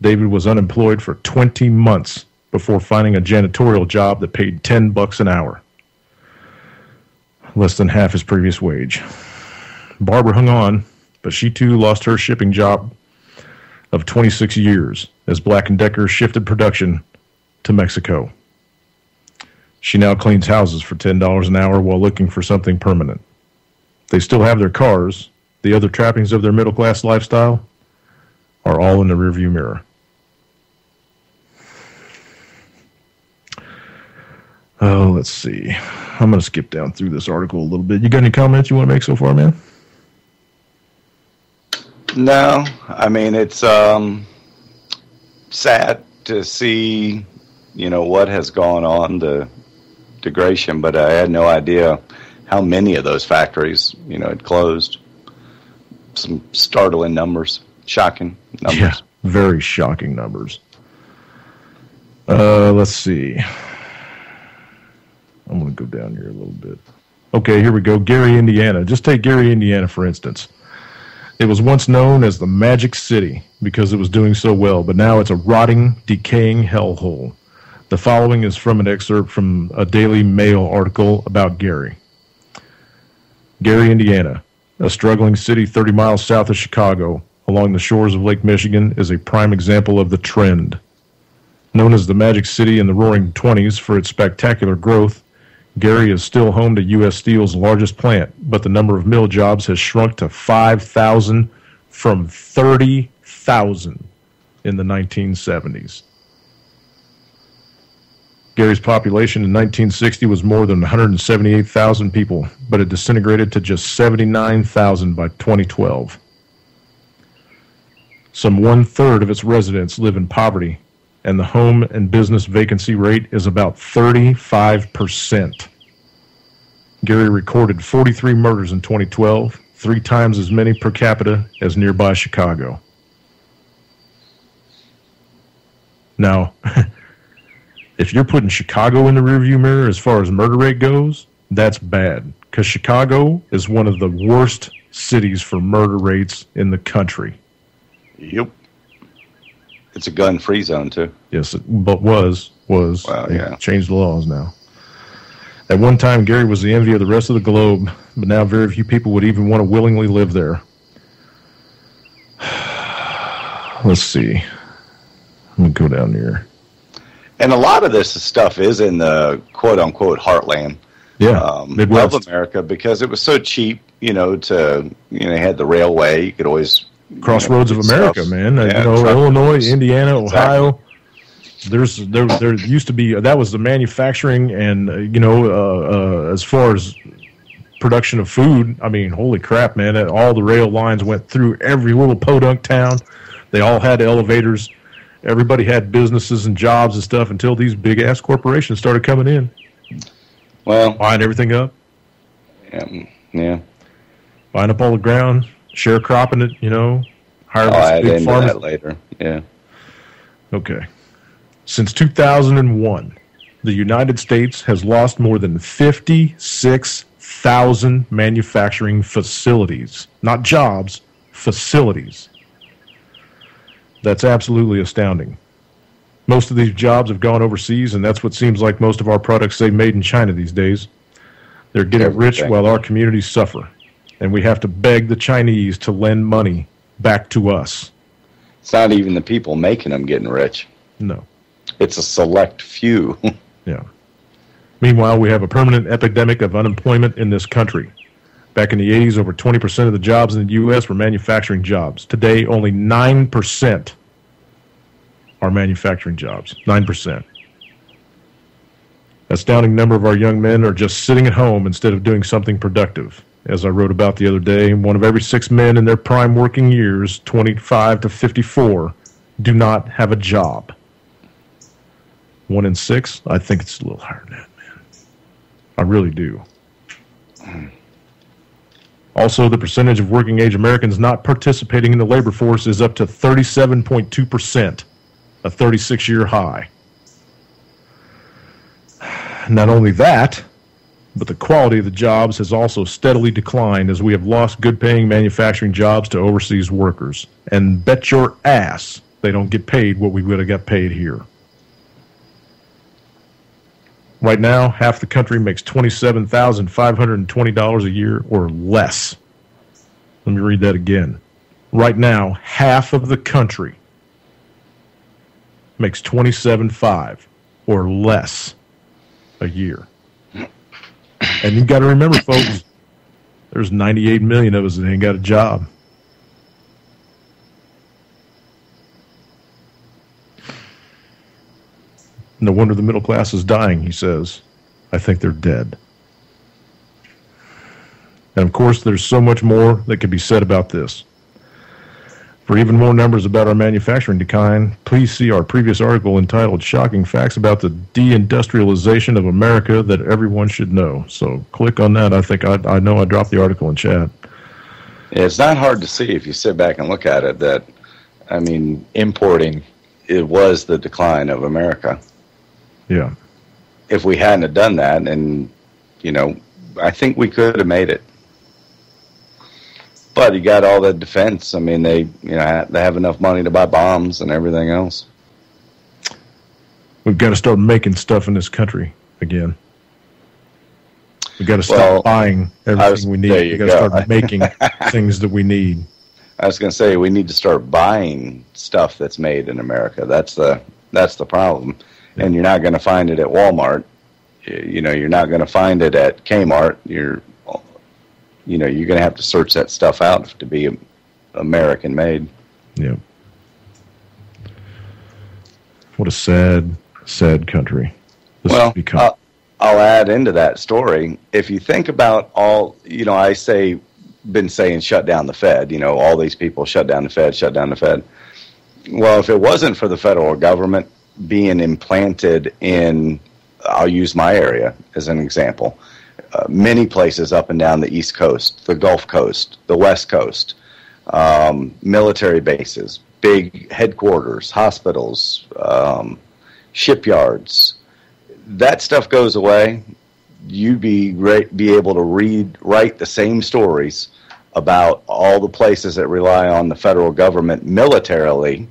David was unemployed for 20 months before finding a janitorial job that paid $10 an hour, less than half his previous wage. Barbara hung on, but she too lost her shipping job of 26 years as Black & Decker shifted production to Mexico. She now cleans houses for $10 an hour while looking for something permanent. They still have their cars. The other trappings of their middle-class lifestyle are all in the rearview mirror. Oh, let's see. I'm going to skip down through this article a little bit. You got any comments you want to make so far, man? No, I mean, it's sad to see, what has gone on to Gratian, but I had no idea how many of those factories, had closed. Some startling numbers, shocking numbers. Yeah, very shocking numbers. Let's see. I'm going to go down here a little bit. Okay, here we go. Gary, Indiana. Just take Gary, Indiana, for instance. It was once known as the Magic City because it was doing so well, but now it's a rotting, decaying hellhole. The following is from an excerpt from a Daily Mail article about Gary. Gary, Indiana, a struggling city 30 miles south of Chicago, along the shores of Lake Michigan, is a prime example of the trend. Known as the Magic City in the Roaring '20s for its spectacular growth, Gary is still home to U.S. Steel's largest plant, but the number of mill jobs has shrunk to 5,000 from 30,000 in the 1970s. Gary's population in 1960 was more than 178,000 people, but it disintegrated to just 79,000 by 2012. Some one-third of its residents live in poverty, and the home and business vacancy rate is about 35%. Gary recorded 43 murders in 2012, 3 times as many per capita as nearby Chicago. Now, if you're putting Chicago in the rearview mirror as far as murder rate goes, that's bad, because Chicago is one of the worst cities for murder rates in the country. Yep. It's a gun-free zone, too. Yes, but was. Wow, yeah. Changed the laws now. At one time, Gary was the envy of the rest of the globe, but now very few people would even want to willingly live there. Let's see. I'm going to go down here. And a lot of this stuff is in the quote-unquote heartland Midwest of America because it was so cheap, to, had the railway. You could always... Crossroads of America, man. Yeah, Illinois, Indiana, Ohio. Exactly. There used to be that was the manufacturing and as far as production of food. I mean, holy crap, man! All the rail lines went through every little podunk town. They all had elevators. Everybody had businesses and jobs and stuff until these big ass corporations started coming in. Well, buying everything up. Yeah. Buying up all the ground. Sharecropping it, I'll add into that later. Yeah. Okay. Since 2001, the United States has lost more than 56,000 manufacturing facilities. Not jobs, facilities. That's absolutely astounding. Most of these jobs have gone overseas, and that's what seems like most of our products say made in China these days. They're getting rich while our communities suffer, and we have to beg the Chinese to lend money back to us. It's not even the people making them getting rich. No. It's a select few. Yeah. Meanwhile, we have a permanent epidemic of unemployment in this country. Back in the 80s, over 20% of the jobs in the U.S. were manufacturing jobs. Today, only 9% are manufacturing jobs. 9%. Astounding number of our young men are just sitting at home instead of doing something productive. As I wrote about the other day, 1 of every 6 men in their prime working years, 25 to 54, do not have a job. 1 in 6? I think it's a little higher than that, man. I really do. Also, the percentage of working-age Americans not participating in the labor force is up to 37.2%, a 36-year high. Not only that, but the quality of the jobs has also steadily declined as we have lost good-paying manufacturing jobs to overseas workers. And bet your ass they don't get paid what we would have got paid here. Right now, half the country makes $27,520 a year or less. Let me read that again. Right now, half of the country makes $27,500 or less a year. And you've got to remember, folks, there's 98 million of us that ain't got a job. No wonder the middle class is dying, he says. I think they're dead. And of course, there's so much more that could be said about this. For even more numbers about our manufacturing decline, please see our previous article entitled Shocking Facts About the Deindustrialization of America That Everyone Should Know. So click on that. I think I know I dropped the article in chat. Yeah, it's not hard to see if you sit back and look at it that, I mean, importing, it was the decline of America. Yeah. If we hadn't have done that, and, you know, I think we could have made it. But you got all the defense. I mean, they have enough money to buy bombs and everything else. We've got to start making stuff in this country again. We've got to stop buying everything we need. We've got to start making things that we need. I was going to say, we need to start buying stuff that's made in America. That's the problem. Yeah. And you're not going to find it at Walmart. You know, you're not going to find it at Kmart. You're going to have to search that stuff out to be American made. Yeah. What a sad, sad country. Well, I'll add into that story. If you think about all, been saying shut down the Fed, all these people shut down the Fed, shut down the Fed. Well, if it wasn't for the federal government being implanted in, I'll use my area as an example, many places up and down the East Coast, the Gulf Coast, the West Coast, military bases, big headquarters, hospitals, shipyards. That stuff goes away. You'd be able to write the same stories about all the places that rely on the federal government militarily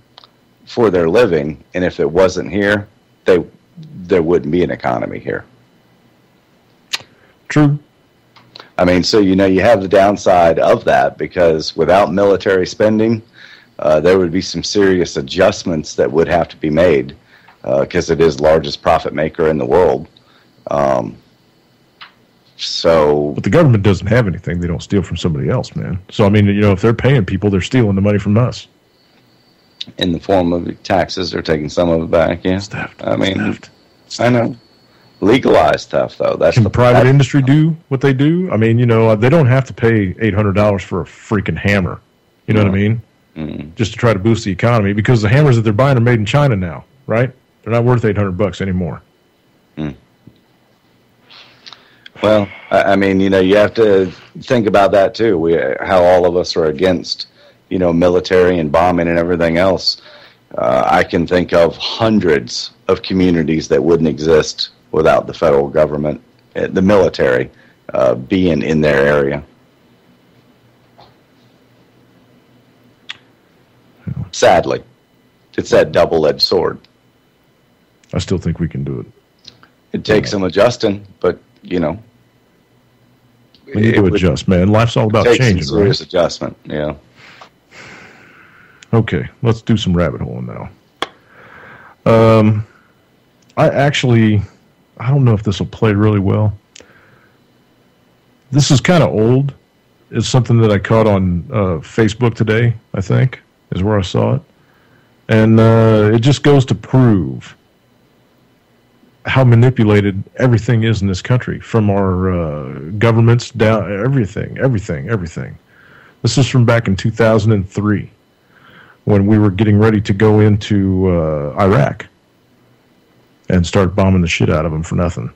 for their living, and if it wasn't here, there wouldn't be an economy here. True. I mean, so you have the downside of that, because without military spending, there would be some serious adjustments that would have to be made, because it is the largest profit maker in the world. But the government doesn't have anything. They don't steal from somebody else, man. So, I mean, if they're paying people, they're stealing the money from us. In the form of taxes, they're taking some of it back, yeah. Theft. I mean, I know. Legalized theft, though. Can the private industry do what they do? I mean, they don't have to pay $800 for a freaking hammer. You know what I mean? Mm. Just to try to boost the economy, because the hammers that they're buying are made in China now, right? They're not worth $800 anymore. Mm. Well, I mean, you have to think about that too. How all of us are against military and bombing and everything else, I can think of hundreds of communities that wouldn't exist without the federal government, the military, being in their area. Sadly, it's that double-edged sword. I still think we can do it. It takes some adjusting, but, we need to adjust, man. Life's all about changing, some serious adjustment, yeah. Okay, let's do some rabbit holing now. I don't know if this will play really well. This is kind of old. It's something that I caught on Facebook today, I think, is where I saw it. And it just goes to prove how manipulated everything is in this country, from our governments down, everything. This is from back in 2003, when we were getting ready to go into Iraq and start bombing the shit out of them for nothing.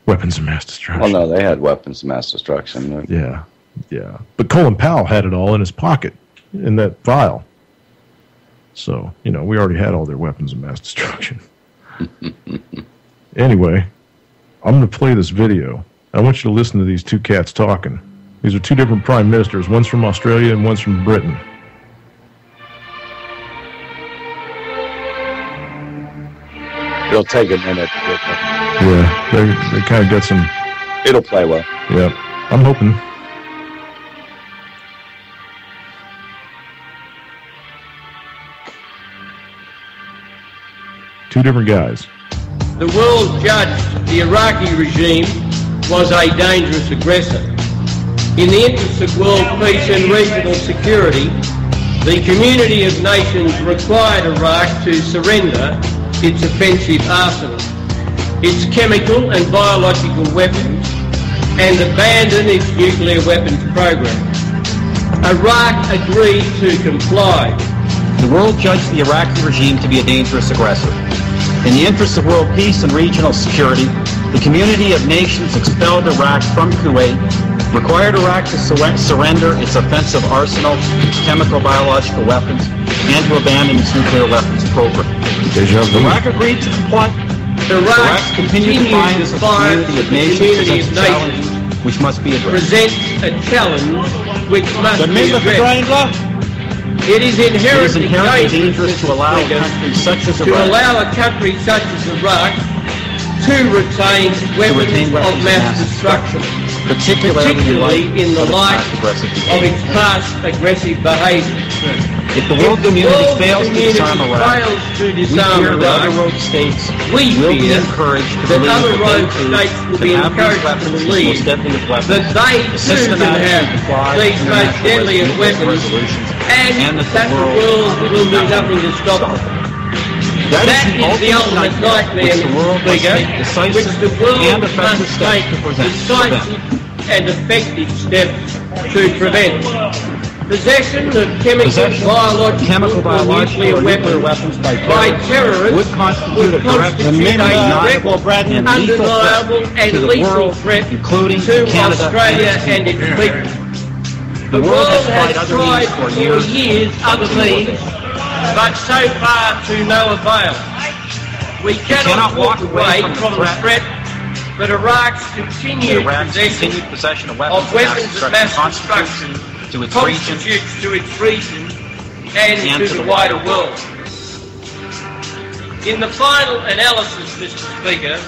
Weapons of mass destruction. Well, no, they had weapons of mass destruction. Yeah. But Colin Powell had it all in his pocket, in that file. So, we already had all their weapons of mass destruction. Anyway, I'm going to play this video. I want you to listen to these two cats talking. These are two different prime ministers. One's from Australia and one's from Britain. It'll take a minute. Yeah, they kind of got some... It'll play well. Yeah, I'm hoping. Two different guys. The world judged the Iraqi regime was a dangerous aggressor. In the interest of world peace and regional security, the community of nations required Iraq to surrender its offensive arsenal, its chemical and biological weapons, and abandon its nuclear weapons program. Iraq agreed to comply. The world judged the Iraqi regime to be a dangerous aggressor. In the interest of world peace and regional security, the community of nations expelled Iraq from Kuwait, required Iraq to surrender its offensive arsenal, its chemical biological weapons, and to abandon its nuclear weapons program. Iraq agreed to comply. Iraq continued to find a community of nations which must be addressed. Presents a challenge which must be addressed. It is inherently dangerous to allow a country such as Iraq to retain weapons of mass destruction, particularly in the light of its past aggressive behaviour. If the world community fails to disarm Iraq, we fear that other rogue states will be encouraged to believe that they too can have these most deadly of weapons, and that the world will do nothing to stop them. That is the ultimate nightmare, Mr. Speaker, which the world must take decisive and effective steps to prevent. Possession of chemical, biological, nuclear weapons by terrorists would constitute a direct, undeniable and lethal threat to Australia and its people. The world has tried for years other means, but so far to no avail. We cannot walk away from the threat that Iraq's continued possession of weapons of mass destruction constitutes to its region and to the wider world. In the final analysis, Mr. Speaker,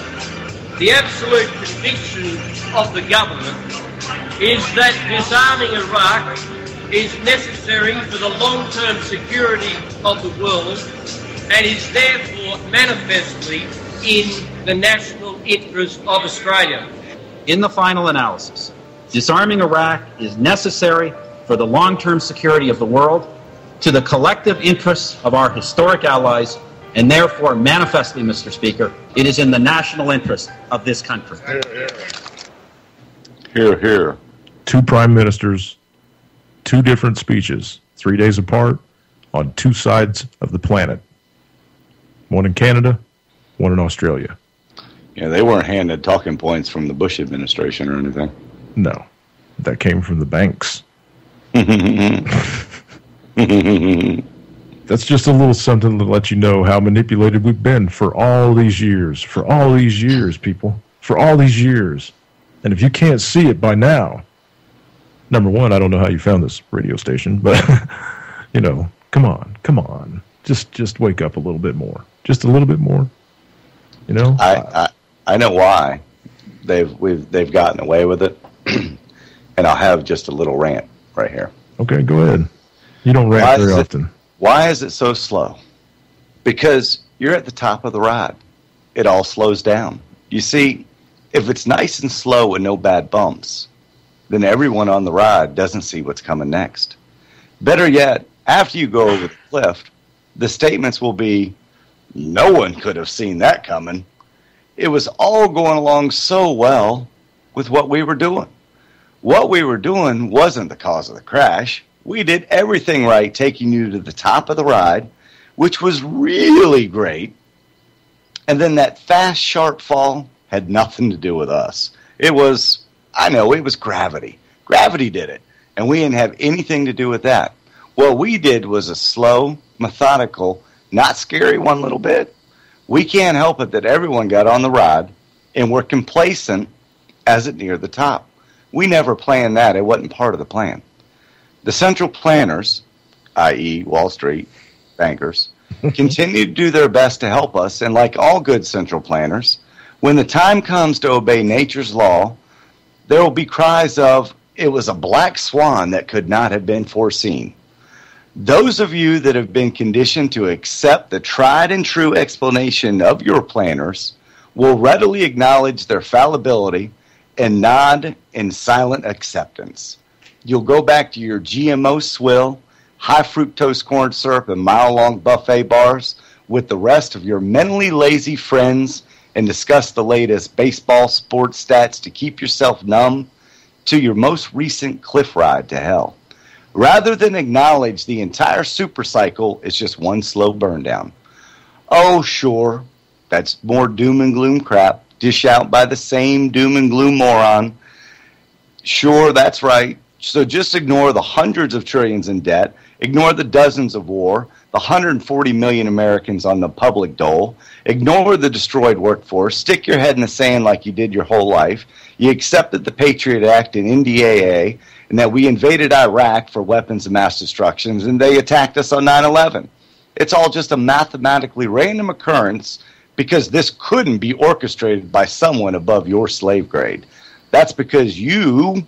the absolute conviction of the government is that disarming Iraq is necessary for the long-term security of the world and is therefore manifestly in the national interest of Australia. In the final analysis, disarming Iraq is necessary for the long-term security of the world, to the collective interests of our historic allies, and therefore, manifestly, Mr. Speaker, it is in the national interest of this country. Hear, hear. Two prime ministers, two different speeches, 3 days apart, on two sides of the planet. One in Canada, one in Australia. Yeah, they weren't handed talking points from the Bush administration or anything. No, that came from the banks. That's just a little something to let you know how manipulated we've been for all these years. For all these years, people. For all these years. And if you can't see it by now, number one, I don't know how you found this radio station, but, you know, come on. Just wake up a little bit more. Just a little bit more. You know? I know why they've gotten away with it. And I'll have just a little rant right here. Okay, go ahead. You don't rant very often. Why is it so slow? Because you're at the top of the ride. It all slows down. You see, if it's nice and slow and no bad bumps, then everyone on the ride doesn't see what's coming next. Better yet, after you go over the cliff, the statements will be, no one could have seen that coming. It was all going along so well with what we were doing. What we were doing wasn't the cause of the crash. We did everything right, taking you to the top of the ride, which was really great. And then that fast, sharp fall had nothing to do with us. It was gravity. Gravity did it. And we didn't have anything to do with that. What we did was a slow, methodical, not scary one little bit. We can't help it that everyone got on the ride and were complacent as it neared the top. We never planned that. It wasn't part of the plan. The central planners, i.e. Wall Street bankers, continue to do their best to help us, and like all good central planners, when the time comes to obey nature's law, there will be cries of, it was a black swan that could not have been foreseen. Those of you that have been conditioned to accept the tried and true explanation of your planners will readily acknowledge their fallibility and nod in silent acceptance. You'll go back to your GMO swill, high fructose corn syrup, and mile-long buffet bars with the rest of your mentally lazy friends and discuss the latest baseball sports stats to keep yourself numb to your most recent cliff ride to hell. Rather than acknowledge the entire supercycle is just one slow burn down. Oh, sure, that's more doom and gloom crap, dish out by the same doom and gloom moron. Sure, that's right. So just ignore the hundreds of trillions in debt, ignore the dozens of war, the 140 million Americans on the public dole, ignore the destroyed workforce, stick your head in the sand like you did your whole life. You accepted the Patriot Act and NDAA, and that we invaded Iraq for weapons of mass destruction, and they attacked us on 9/11. It's all just a mathematically random occurrence because this couldn't be orchestrated by someone above your slave grade. That's because you...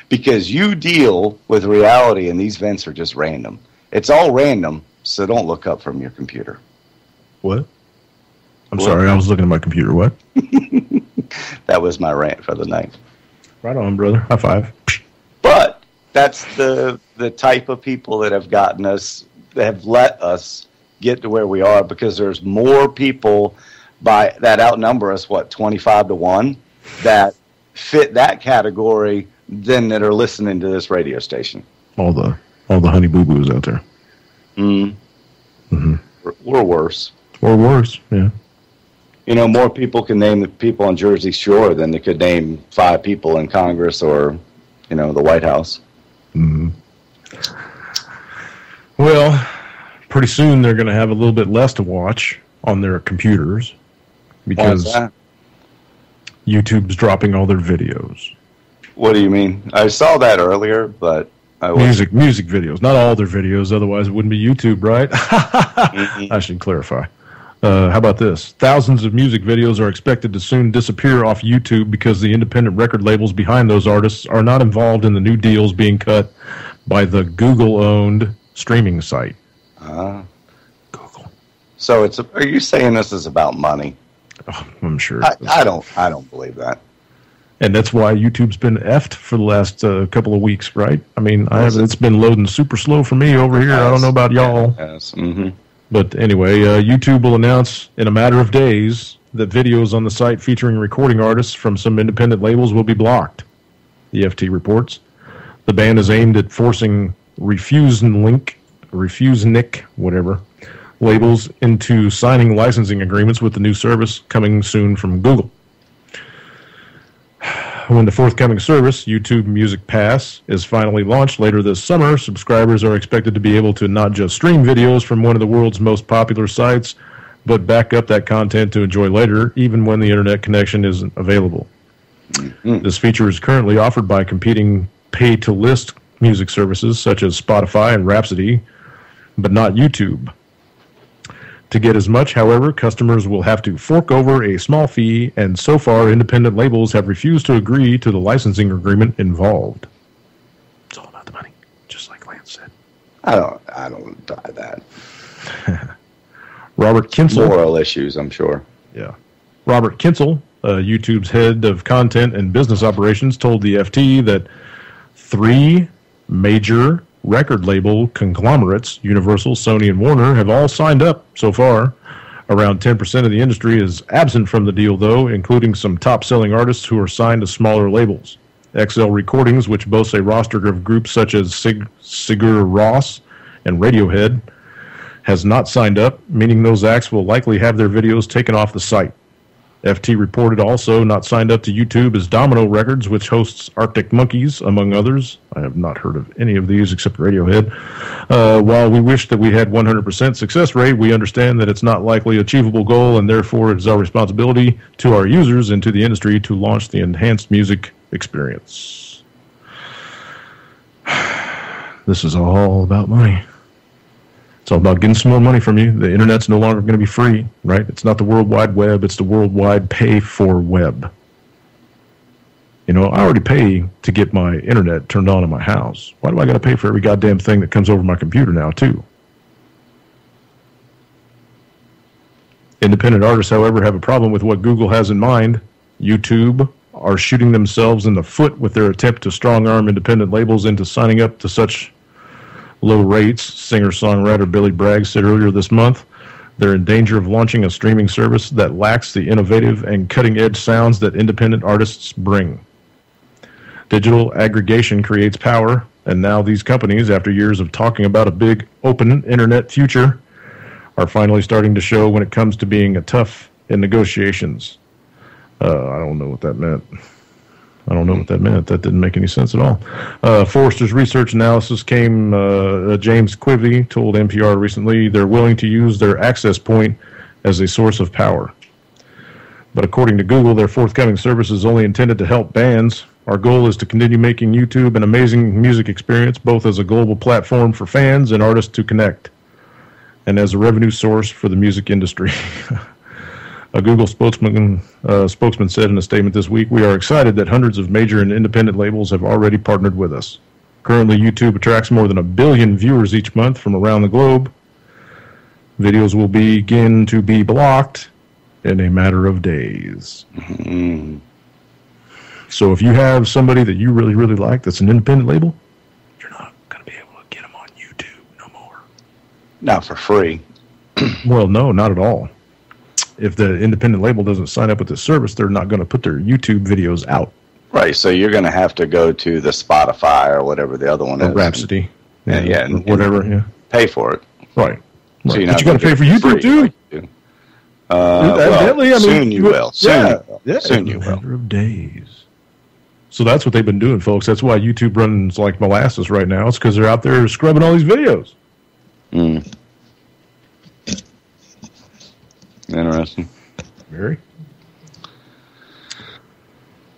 because you deal with reality and these events are just random. It's all random, so don't look up from your computer. What? I'm sorry, I was looking at my computer. What? That was my rant for the night. Right on, brother. High five. But that's the type of people that have gotten us, that have let us get to where we are, because there's more people that outnumber us, 25-1, that fit that category than that are listening to this radio station. All the honey boo boos out there. Mm-hmm. We're worse. Or worse, yeah. You know, more people can name the people on Jersey Shore than they could name 5 people in Congress or, you know, the White House. Mm-hmm. Well, pretty soon they're going to have a little bit less to watch on their computers because YouTube's dropping all their videos. What do you mean? I saw that earlier, but music videos, not all their videos. Otherwise, it wouldn't be YouTube, right? I should clarify. How about this? Thousands of music videos are expected to soon disappear off YouTube because the independent record labels behind those artists are not involved in the new deals being cut by the Google-owned streaming site. Google. So are you saying this is about money? Oh, I'm sure. I don't believe that. And that's why YouTube's been effed for the last couple of weeks, right? I mean, it's been loading super slow for me over here. I don't know about y'all. Yes. Mm-hmm. But anyway, YouTube will announce in a matter of days that videos on the site featuring recording artists from some independent labels will be blocked, the FT reports. The ban is aimed at forcing Refusenic, whatever, labels into signing licensing agreements with the new service coming soon from Google. When the forthcoming service, YouTube Music Pass, is finally launched later this summer, subscribers are expected to be able to not just stream videos from one of the world's most popular sites, but back up that content to enjoy later, even when the internet connection isn't available. Mm-hmm. This feature is currently offered by competing pay-to-list music services such as Spotify and Rhapsody, but not YouTube. To get as much, however, customers will have to fork over a small fee, and so far, independent labels have refused to agree to the licensing agreement involved. It's all about the money, just like Lance said. I don't buy that. Robert Kinsel. Moral issues, I'm sure. Yeah. Robert Kinsel, YouTube's head of content and business operations, told the FT that 3 major record label conglomerates, Universal, Sony, and Warner, have all signed up so far. Around 10% of the industry is absent from the deal, though, including some top-selling artists who are signed to smaller labels. XL Recordings, which boasts a roster of groups such as Sigur Rós and Radiohead, has not signed up, meaning those acts will likely have their videos taken off the site. FT reported also not signed up to YouTube is Domino Records, which hosts Arctic Monkeys, among others. I have not heard of any of these except Radiohead. While we wish that we had 100% success rate, we understand that it's not likely an achievable goal, and therefore it is our responsibility to our users and to the industry to launch the enhanced music experience. This is all about money. It's all about getting some more money from you. The internet's no longer going to be free, right? It's not the World Wide Web. It's the World Wide Pay-for-Web. You know, I already pay to get my internet turned on in my house. Why do I got to pay for every goddamn thing that comes over my computer now, too? Independent artists, however, have a problem with what Google has in mind. YouTube are shooting themselves in the foot with their attempt to strong-arm independent labels into signing up to such low rates. Singer-songwriter Billy Bragg said earlier this month they're in danger of launching a streaming service that lacks the innovative and cutting-edge sounds that independent artists bring. Digital aggregation creates power, and now these companies, after years of talking about a big open internet future, are finally starting to show when it comes to being tough in negotiations. I don't know what that meant. That didn't make any sense at all. Forrester's research analysis came, James Quivey told NPR recently, they're willing to use their access point as a source of power. But according to Google, their forthcoming service is only intended to help bands. Our goal is to continue making YouTube an amazing music experience, both as a global platform for fans and artists to connect, and as a revenue source for the music industry. A Google spokesman said in a statement this week, we are excited that hundreds of major and independent labels have already partnered with us. Currently, YouTube attracts more than 1 billion viewers each month from around the globe. Videos will begin to be blocked in a matter of days. Mm-hmm. So if you have somebody that you really, really like that's an independent label, you're not going to be able to get them on YouTube no more. Not for free. Well, no, not at all. If the independent label doesn't sign up with this service, they're not going to put their YouTube videos out. Right, so you're going to have to go to the Spotify or whatever the other one is. Rhapsody. And whatever, yeah. Pay for it. Right. So but you got to pay for YouTube, too. Well, soon you will. Soon you will. In a matter of days. So that's what they've been doing, folks. That's why YouTube runs like molasses right now. It's because they're out there scrubbing all these videos. Mm. Interesting. Very.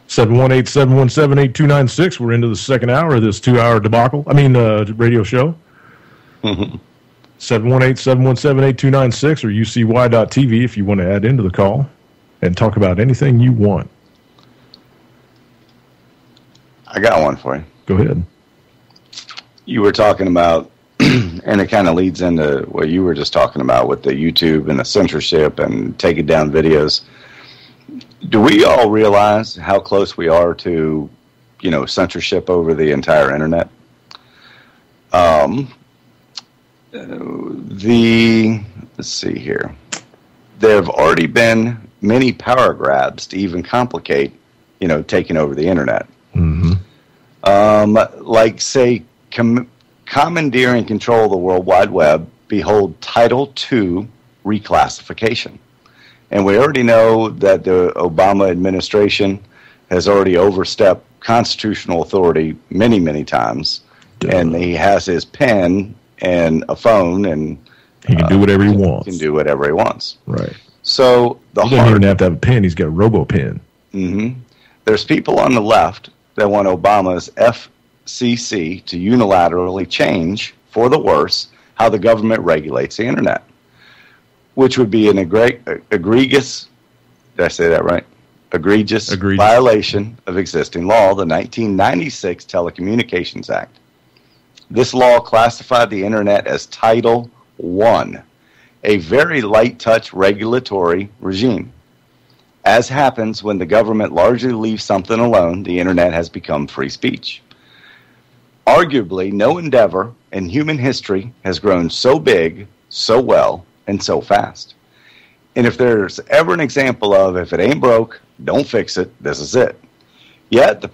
718-717-8296. We're into the second hour of this 2-hour debacle. Radio show. Mm-hmm. 718-717-8296 or ucy.tv if you want to add into the call and talk about anything you want. I got one for you. Go ahead. You were talking about, and it kind of leads into what you were just talking about with the YouTube and the censorship and taking down videos. Do we all realize how close we are to, censorship over the entire internet? Let's see here. There have already been many power grabs to even complicate, taking over the internet. Mm-hmm. Like, say, commandeer and control the World Wide Web, behold Title II reclassification. And we already know that the Obama administration has already overstepped constitutional authority many, many times. And he has his pen and a phone, and he can do whatever he wants. Can do whatever he wants. Right. So he doesn't even have to have a pen. He's got a robo-pen. Mm-hmm. There's people on the left that want Obama's FCC to unilaterally change, for the worse, how the government regulates the internet, which would be an egregious, did I say that right? Egregious violation of existing law, the 1996 Telecommunications Act. This law classified the internet as Title I, a very light-touch regulatory regime. As happens when the government largely leaves something alone, the internet has become free speech. Arguably, no endeavor in human history has grown so big, so well, and so fast. And if there's ever an example of, if it ain't broke, don't fix it, this is it. Yet the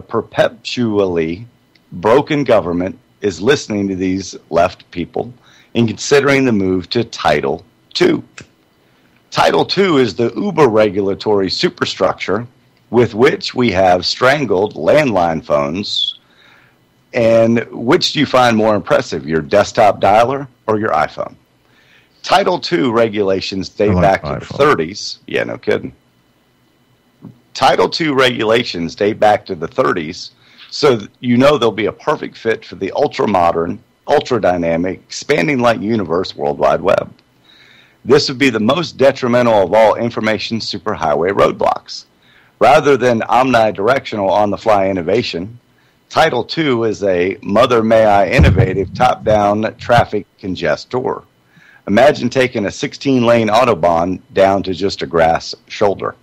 perpetually broken government is listening to these left people and considering the move to Title II. Title II is the uber regulatory superstructure with which we have strangled landline phones. And which do you find more impressive, your desktop dialer or your iPhone? Title II regulations date back to the 30s. Yeah, no kidding. Title II regulations date back to the 30s, so you know they'll be a perfect fit for the ultra-modern, ultra-dynamic, expanding light universe World Wide Web. This would be the most detrimental of all information superhighway roadblocks. Rather than omnidirectional on-the-fly innovation, Title II is a mother may I innovative top-down traffic congestor. Imagine taking a 16-lane Autobahn down to just a grass shoulder.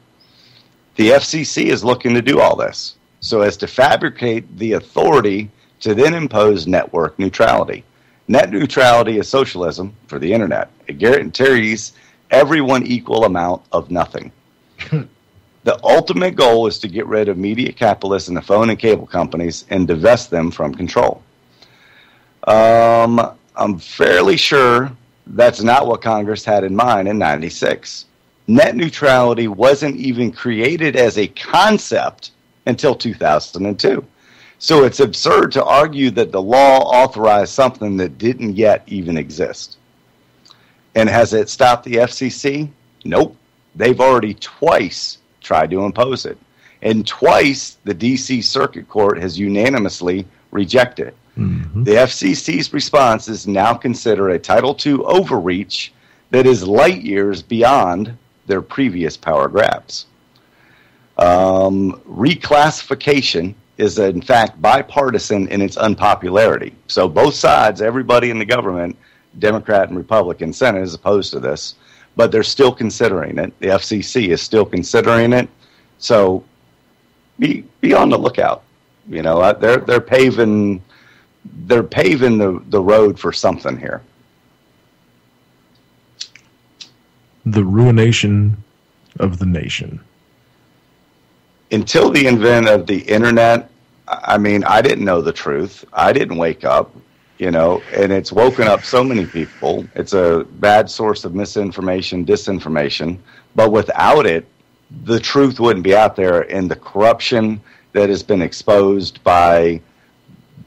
The FCC is looking to do all this so as to fabricate the authority to then impose network neutrality. Net neutrality is socialism for the internet. It guarantees everyone equal amount of nothing. The ultimate goal is to get rid of media capitalists and the phone and cable companies and divest them from control. I'm fairly sure that's not what Congress had in mind in '96. Net neutrality wasn't even created as a concept until 2002. So it's absurd to argue that the law authorized something that didn't yet even exist. And has it stopped the FCC? Nope. They've already twice tried to impose it. And twice the D.C. Circuit Court has unanimously rejected it. Mm-hmm. The FCC's response is now consider a Title II overreach that is light years beyond their previous power grabs. Reclassification is, in fact, bipartisan in its unpopularity. So both sides, everybody in the government, Democrat and Republican Senate, is opposed to this, but they're still considering it. The FCC is still considering it. So be on the lookout. You know, they're paving the road for something here. The ruination of the nation. Until the advent of the internet, I mean, I didn't know the truth. I didn't wake up, you know, and it's woken up so many people. It's a bad source of misinformation, disinformation. But without it, the truth wouldn't be out there, and the corruption that has been exposed by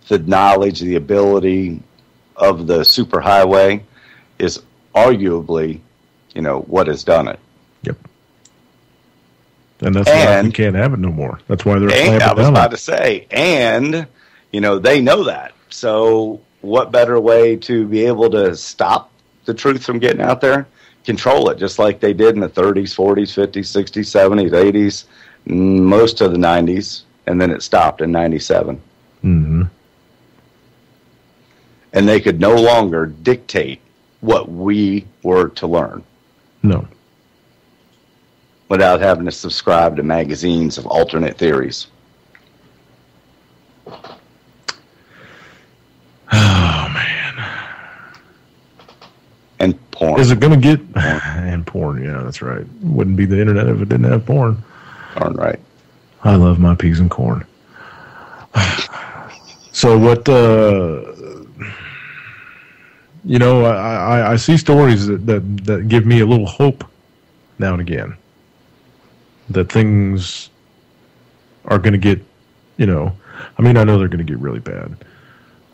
the knowledge, the ability of the superhighway is arguably, you know, what has done it. Yep. And that's why we can't have it no more. That's why they're clamping down. I was about to say, and, you know, they know that. So what better way to be able to stop the truth from getting out there? Control it, just like they did in the 30s, 40s, 50s, 60s, 70s, 80s, most of the 90s, and then it stopped in 97. Mm-hmm. And they could no longer dictate what we were to learn. No. Without having to subscribe to magazines of alternate theories. Oh, man. And porn. Is it going to get... And porn, yeah, that's right. Wouldn't be the internet if it didn't have porn. Darn right. I love my peas and corn. So what... you know, I see stories that give me a little hope now and again. That things are going to get, I know they're going to get really bad,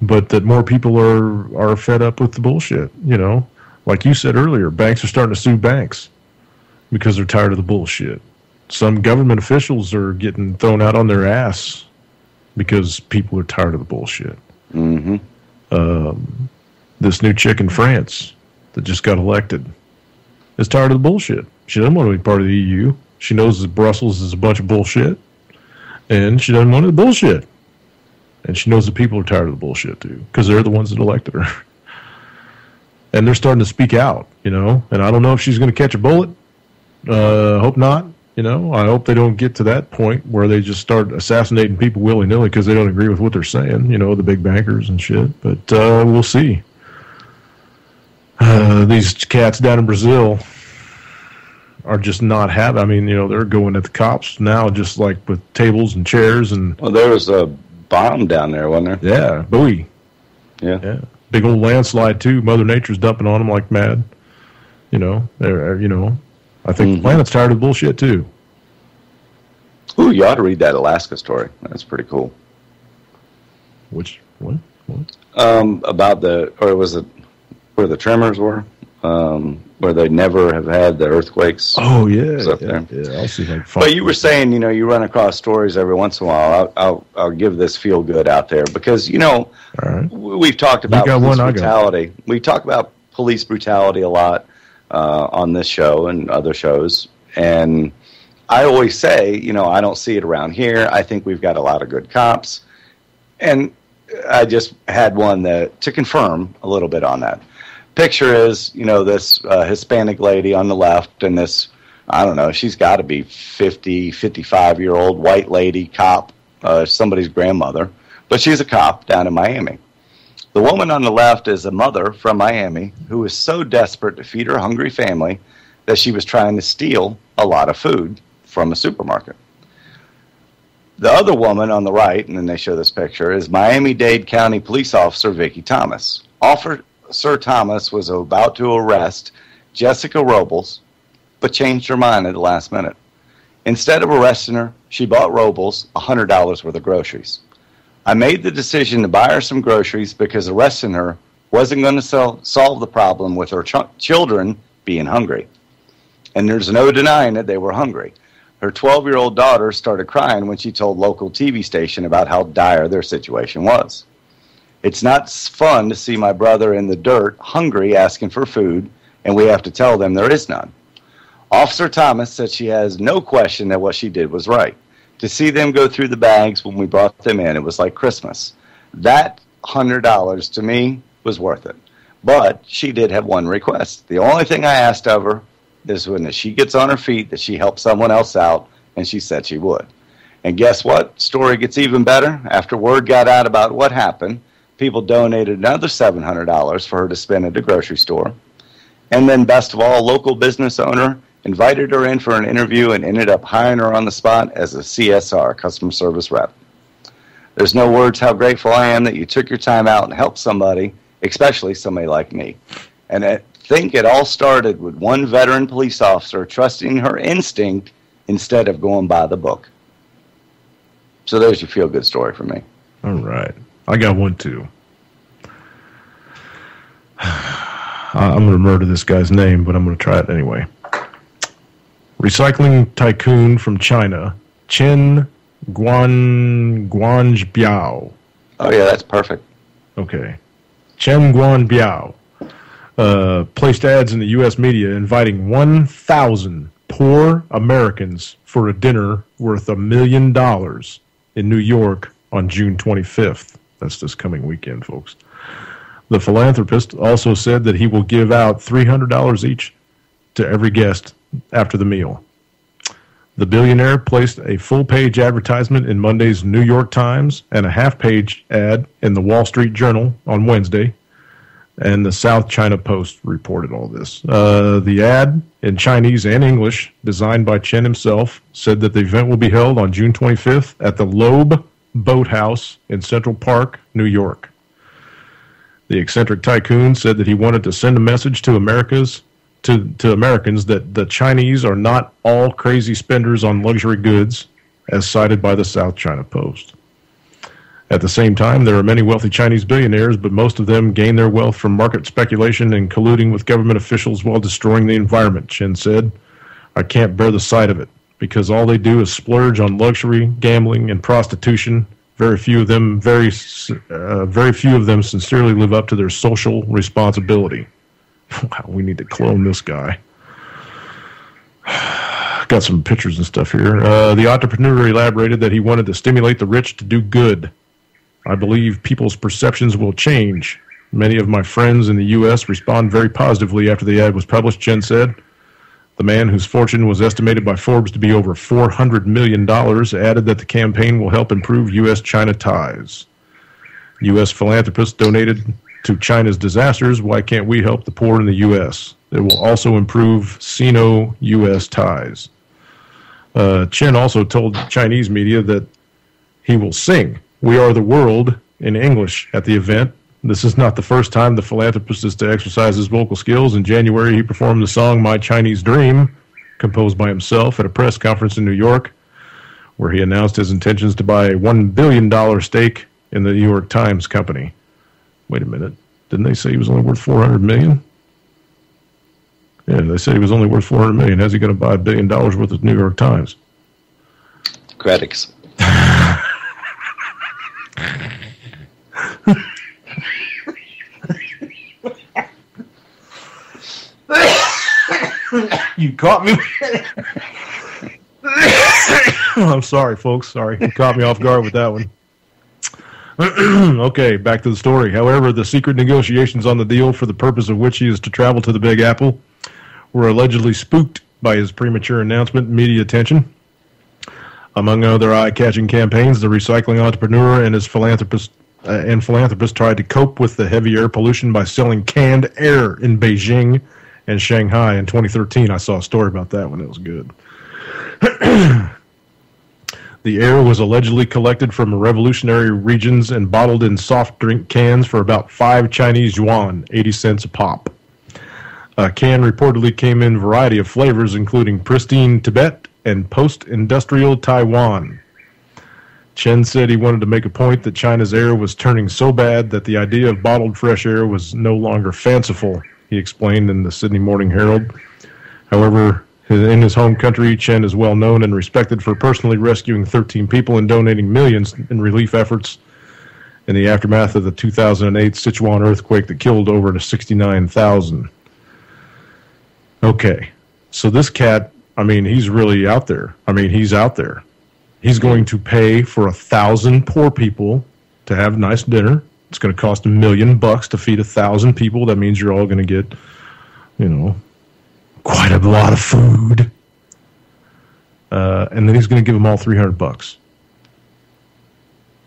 but that more people are fed up with the bullshit, Like you said earlier, banks are starting to sue banks because they're tired of the bullshit. Some government officials are getting thrown out on their ass because people are tired of the bullshit. Mm-hmm. This new chick in France that just got elected is tired of the bullshit. She doesn't want to be part of the EU. She knows that Brussels is a bunch of bullshit, and she doesn't want the bullshit. And she knows the people are tired of the bullshit, too, because they're the ones that elected her. And they're starting to speak out, and I don't know if she's going to catch a bullet. Hope not. I hope they don't get to that point where they just start assassinating people willy-nilly because they don't agree with what they're saying, the big bankers and shit. But we'll see. These cats down in Brazil are just not having, they're going at the cops now just like with tables and chairs. And well, there was a bomb down there, wasn't there? Yeah, buoy. Yeah. Big old landslide, too. Mother Nature's dumping on them like mad. I think the planet's tired of bullshit, too. Ooh, you ought to read that Alaska story. That's pretty cool. What? About where the tremors were, where they never have had the earthquakes. Oh, yeah. Up there. Yeah, I'll see how But you were saying, you run across stories every once in a while. I'll give this feel good out there because, all right. We've talked about police brutality. We talk about police brutality a lot on this show and other shows. And I always say, I don't see it around here. I think we've got a lot of good cops. And I just had one to confirm a little bit on that. Picture is, this Hispanic lady on the left and this, I don't know, she's got to be 50, 55-year-old white lady cop, somebody's grandmother. But she's a cop down in Miami. The woman on the left is a mother from Miami who was so desperate to feed her hungry family that she was trying to steal a lot of food from a supermarket. The other woman on the right, and then they show this picture, is Miami-Dade County Police Officer Vicki Thomas. Officer Thomas was about to arrest Jessica Robles, but changed her mind at the last minute. Instead of arresting her, she bought Robles $100 worth of groceries. I made the decision to buy her some groceries because arresting her wasn't going to solve the problem with her children being hungry. And there's no denying that they were hungry. Her 12-year-old daughter started crying when she told local TV station about how dire their situation was. It's not fun to see my brother in the dirt, hungry, asking for food, and we have to tell them there is none. Officer Thomas said she has no question that what she did was right. To see them go through the bags when we brought them in, it was like Christmas. That $100 to me was worth it. But she did have one request. The only thing I asked of her is when she gets on her feet that she help someone else out, and she said she would. And guess what? Story gets even better. After word got out about what happened, people donated another $700 for her to spend at the grocery store. And then, best of all, a local business owner invited her in for an interview and ended up hiring her on the spot as a CSR, customer service rep. There's no words how grateful I am that you took your time out and helped somebody, especially somebody like me. And I think it all started with one veteran police officer trusting her instinct instead of going by the book. So there's your feel-good story for me. All right. I got one, too. I'm going to murder this guy's name, but I'm going to try it anyway. Recycling tycoon from China, Chen Guangbiao. Oh, yeah, that's perfect. Okay. Chen Guangbiao placed ads in the U.S. media inviting 1,000 poor Americans for a dinner worth $1 million in New York on June 25th. That's this coming weekend, folks. The philanthropist also said that he will give out $300 each to every guest after the meal. The billionaire placed a full-page advertisement in Monday's New York Times and a half-page ad in the Wall Street Journal on Wednesday, and the South China Post reported all this. The ad, in Chinese and English, designed by Chen himself, said that the event will be held on June 25th at the Loeb Boathouse in Central Park, New York. The eccentric tycoon said that he wanted to send a message to Americans that the Chinese are not all crazy spenders on luxury goods, as cited by the South China Post. At the same time, there are many wealthy Chinese billionaires, but most of them gain their wealth from market speculation and colluding with government officials while destroying the environment, Chen said. I can't bear the sight of it, because all they do is splurge on luxury, gambling, and prostitution. Very few of them sincerely live up to their social responsibility. Wow, we need to clone this guy. Got some pictures and stuff here. The entrepreneur elaborated that he wanted to stimulate the rich to do good. I believe people's perceptions will change. Many of my friends in the U.S. respond very positively after the ad was published, Chen said. The man, whose fortune was estimated by Forbes to be over $400 million, added that the campaign will help improve U.S.-China ties. U.S. philanthropists donated to China's disasters. Why can't we help the poor in the U.S.? It will also improve Sino-U.S. ties. Chen also told Chinese media that he will sing "We Are the World" in English at the event. This is not the first time the philanthropist is to exercise his vocal skills. In January, he performed the song "My Chinese Dream," composed by himself, at a press conference in New York, where he announced his intentions to buy a $1 billion stake in the New York Times company. Wait a minute. Didn't they say he was only worth $400 million? Yeah, they said he was only worth $400 million. How's he going to buy $1 billion worth of New York Times? Credits. You caught me. I'm sorry, folks. Sorry. You caught me off guard with that one. Okay, back to the story. However, the secret negotiations on the deal, for the purpose of which he is to travel to the Big Apple, were allegedly spooked by his premature announcement and media attention. Among other eye-catching campaigns, the recycling entrepreneur and his philanthropist tried to cope with the heavy air pollution by selling canned air in Beijing and Shanghai in 2013. I saw a story about that one. It was good. The air was allegedly collected from revolutionary regions and bottled in soft drink cans for about 5 Chinese yuan, 80 cents a pop. A can reportedly came in a variety of flavors, including pristine Tibet and post-industrial Taiwan. Chen said he wanted to make a point that China's air was turning so bad that the idea of bottled fresh air was no longer fanciful, he explained in the Sydney Morning Herald. However, in his home country, Chen is well known and respected for personally rescuing 13 people and donating millions in relief efforts in the aftermath of the 2008 Sichuan earthquake that killed over 69,000. Okay, so this cat, I mean, he's really out there. I mean, he's out there. He's going to pay for 1,000 poor people to have a nice dinner. It's going to cost $1 million to feed 1,000 people. That means you're all going to get, you know, quite a lot of food. And then he's going to give them all $300.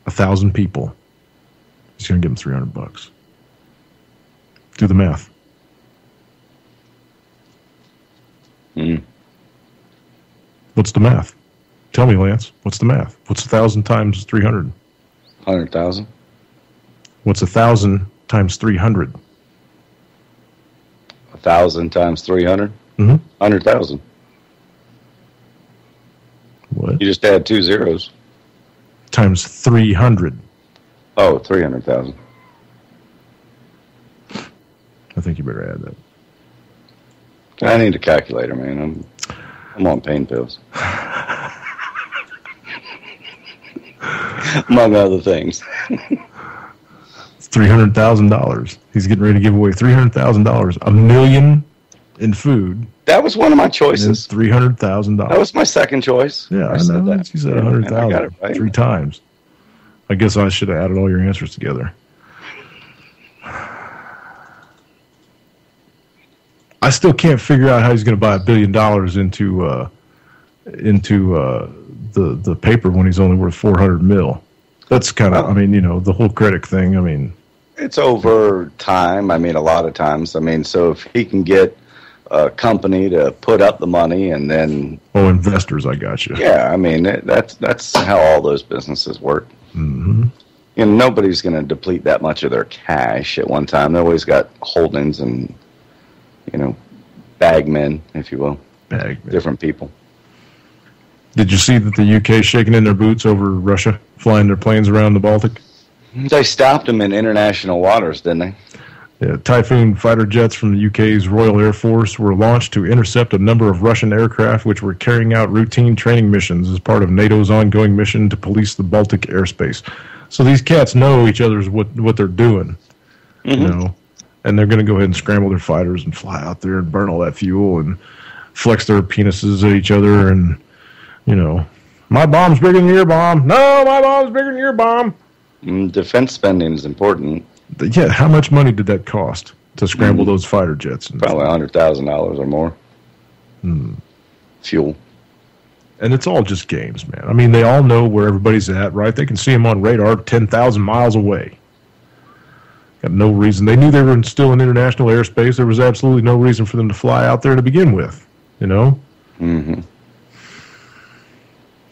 1,000 people. He's going to give them $300. Do the math. What's the math? Tell me, Lance. What's the math? What's 1,000 times 300? 100,000. What's 1,000 times 300? 1,000 times 300? 100,000. What? You just add 2 zeros. Times 300. Oh, 300,000. I think you better add that. I need a calculator, man. I'm on pain pills. Among other things. It's $300,000. He's getting ready to give away $300,000. $1 million in food. That was one of my choices. $300,000. That was my second choice. Yeah, I know. That. You said 100,000 right. 3 times. I guess I should have added all your answers together. I still can't figure out how he's going to buy $1 billion into the paper when he's only worth 400 mil. That's kind of, I mean, you know, the whole credit thing. I mean, it's over time. I mean, a lot of times. I mean, so if he can get a company to put up the money and then investors, I got you. Yeah, I mean that's how all those businesses work. Mm-hmm. You know, nobody's going to deplete that much of their cash at one time. They always got holdings and, you know, bagmen, if you will. Bagmen. Different people. Did you see that the UK shaking in their boots over Russia flying their planes around the Baltic? They stopped them in international waters, didn't they? Yeah, Typhoon fighter jets from the UK's Royal Air Force were launched to intercept a number of Russian aircraft which were carrying out routine training missions as part of NATO's ongoing mission to police the Baltic airspace. So these cats know each other's what they're doing, you know, and they're going to go ahead and scramble their fighters and fly out there and burn all that fuel and flex their penises at each other and, you know, my bomb's bigger than your bomb. No, my bomb's bigger than your bomb. Defense spending is important. Yeah, how much money did that cost to scramble those fighter jets? Probably $100,000 or more. Fuel. And it's all just games, man. I mean, they all know where everybody's at, right? They can see them on radar 10,000 miles away. Got no reason. They knew they were still in international airspace. There was absolutely no reason for them to fly out there to begin with, you know?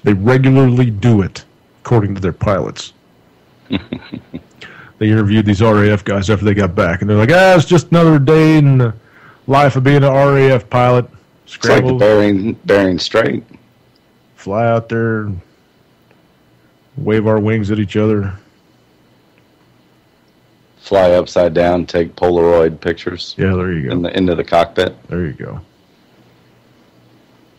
They regularly do it, according to their pilots. They interviewed these RAF guys after they got back, and they're like, it's just another day in the life of being an RAF pilot. Scramble, it's like Bering Strait. Fly out there, wave our wings at each other. Fly upside down, take Polaroid pictures. Yeah, there you go. Into the cockpit. There you go.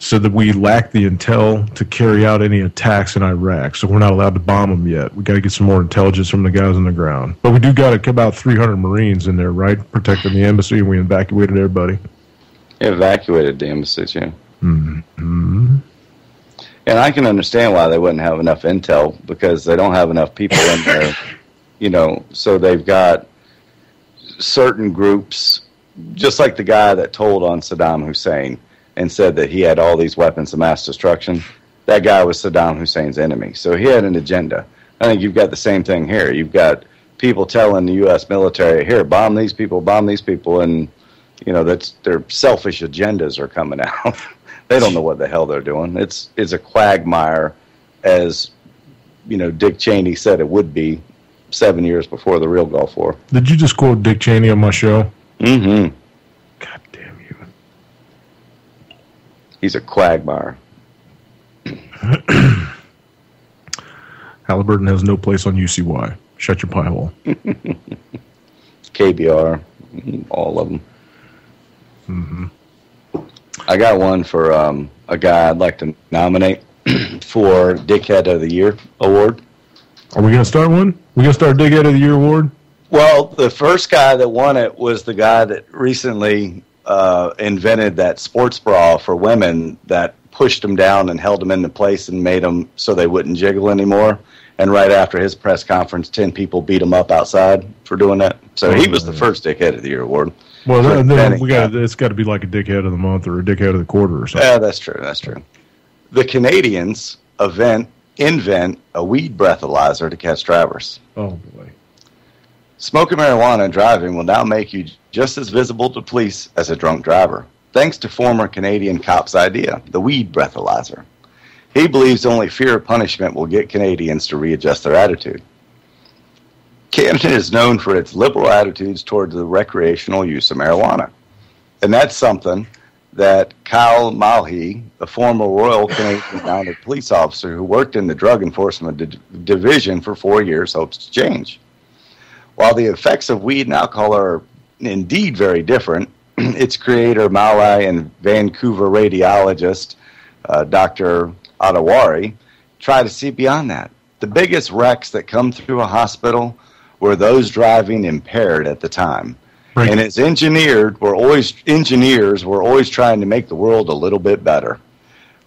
So that we lack the intel to carry out any attacks in Iraq, so we're not allowed to bomb them yet. We got to get some more intelligence from the guys on the ground. But we do got about 300 Marines in there, right, protecting the embassy, and we evacuated everybody. Evacuated the embassies, yeah. Mm-hmm. And I can understand why they wouldn't have enough intel, because they don't have enough people in there, you know, so they've got certain groups, just like the guy that told on Saddam Hussein and said that he had all these weapons of mass destruction. That guy was Saddam Hussein's enemy. So he had an agenda. I think you've got the same thing here. You've got people telling the U.S. military, here, bomb these people, and, you know, that's their selfish agendas are coming out. They don't know what the hell they're doing. It's a quagmire, as, you know, Dick Cheney said it would be 7 years before the real Gulf War. Did you just quote Dick Cheney on my show? Mm-hmm. God damn you. He's a quagmire. Halliburton has no place on UCY. Shut your pie hole. KBR, all of them. Mm-hmm. I got one for a guy I'd like to nominate for Dickhead of the Year award. Are we going to start one? We going to start Dickhead of the Year award? Well, the first guy that won it was the guy that recently invented that sports bra for women that pushed them down and held them into place and made them so they wouldn't jiggle anymore. And right after his press conference, 10 people beat him up outside for doing that. So he was the first Dickhead of the Year award. Well, then it's got to be like a Dickhead of the Month or a Dickhead of the Quarter or something. Yeah, that's true. That's true. The Canadians invent a weed breathalyzer to catch drivers. Oh, boy. Smoking marijuana and driving will now make you just as visible to police as a drunk driver, thanks to former Canadian cop's idea, the weed breathalyzer. He believes only fear of punishment will get Canadians to readjust their attitude. Canada is known for its liberal attitudes towards the recreational use of marijuana. And that's something that Kyle Malhi, a former Royal Canadian Mounted Police officer who worked in the Drug Enforcement Division for 4 years, hopes to change. While the effects of weed and alcohol are indeed very different, its creator, Malai, and Vancouver radiologist, Dr. Adawari, try to see beyond that. The biggest wrecks that come through a hospital were those driving impaired at the time. Right. And as engineers were always trying to make the world a little bit better.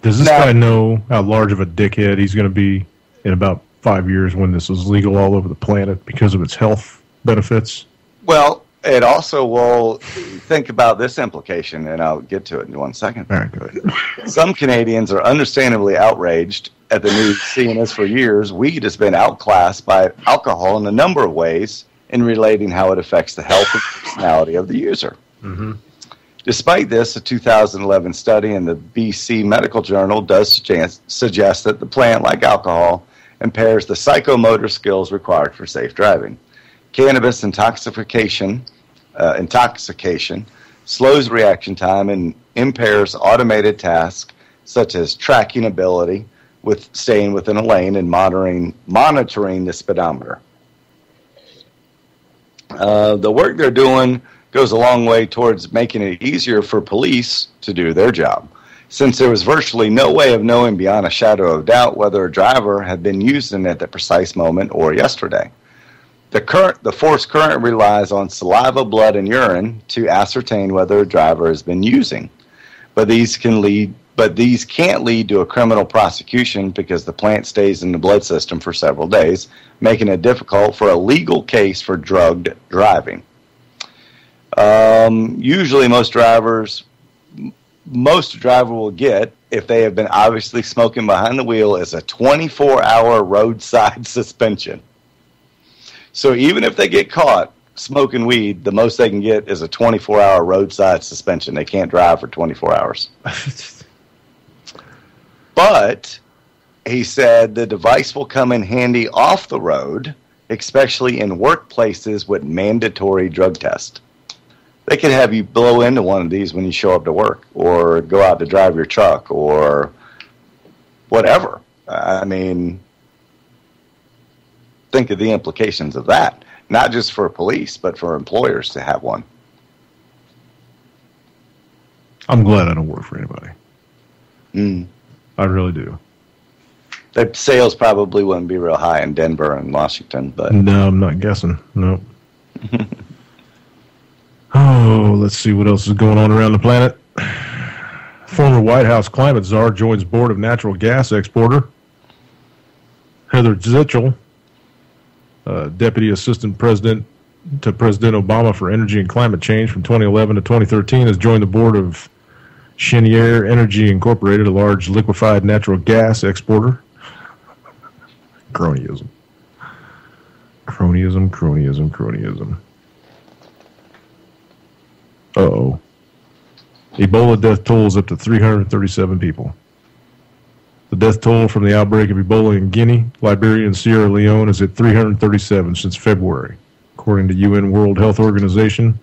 Does this guy know how large of a dickhead he's going to be in about 5 years when this is legal all over the planet because of its health benefits? Well, it also will think about this implication, and I'll get to it in 1 second. All right, go ahead. Some Canadians are understandably outraged at the news, seeing as for years weed has been outclassed by alcohol in a number of ways in relating how it affects the health and personality of the user. Mm-hmm. Despite this, a 2011 study in the BC Medical Journal does suggest that the plant, like alcohol, impairs the psychomotor skills required for safe driving. Cannabis intoxication slows reaction time and impairs automated tasks such as tracking ability, with staying within a lane, and monitoring the speedometer. The work they're doing goes a long way towards making it easier for police to do their job, since there was virtually no way of knowing beyond a shadow of doubt whether a driver had been using it at the precise moment or yesterday. The force current relies on saliva, blood, and urine to ascertain whether a driver has been using, but these can't lead to a criminal prosecution because the plant stays in the blood system for several days, making it difficult for a legal case for drugged driving. Usually most driver will get, if they have been obviously smoking behind the wheel, is a 24-hour roadside suspension. So even if they get caught smoking weed, the most they can get is a 24-hour roadside suspension. They can't drive for 24 hours. But he said the device will come in handy off the road, especially in workplaces with mandatory drug tests. They could have you blow into one of these when you show up to work, or go out to drive your truck, or whatever. I mean, think of the implications of that. Not just for police, but for employers to have one. I'm glad I don't work for anybody. I really do. The sales probably wouldn't be real high in Denver and Washington, but no, I'm not guessing. No. Oh, let's see what else is going on around the planet. Former White House climate czar joins board of natural gas exporter. Heather Zitchell, deputy assistant president to President Obama for energy and climate change from 2011 to 2013, has joined the board of Cheniere Energy Incorporated, a large liquefied natural gas exporter. Cronyism. Uh-oh. Ebola death toll is up to 337 people. The death toll from the outbreak of Ebola in Guinea, Liberia, and Sierra Leone is at 337 since February, according to UN World Health Organization.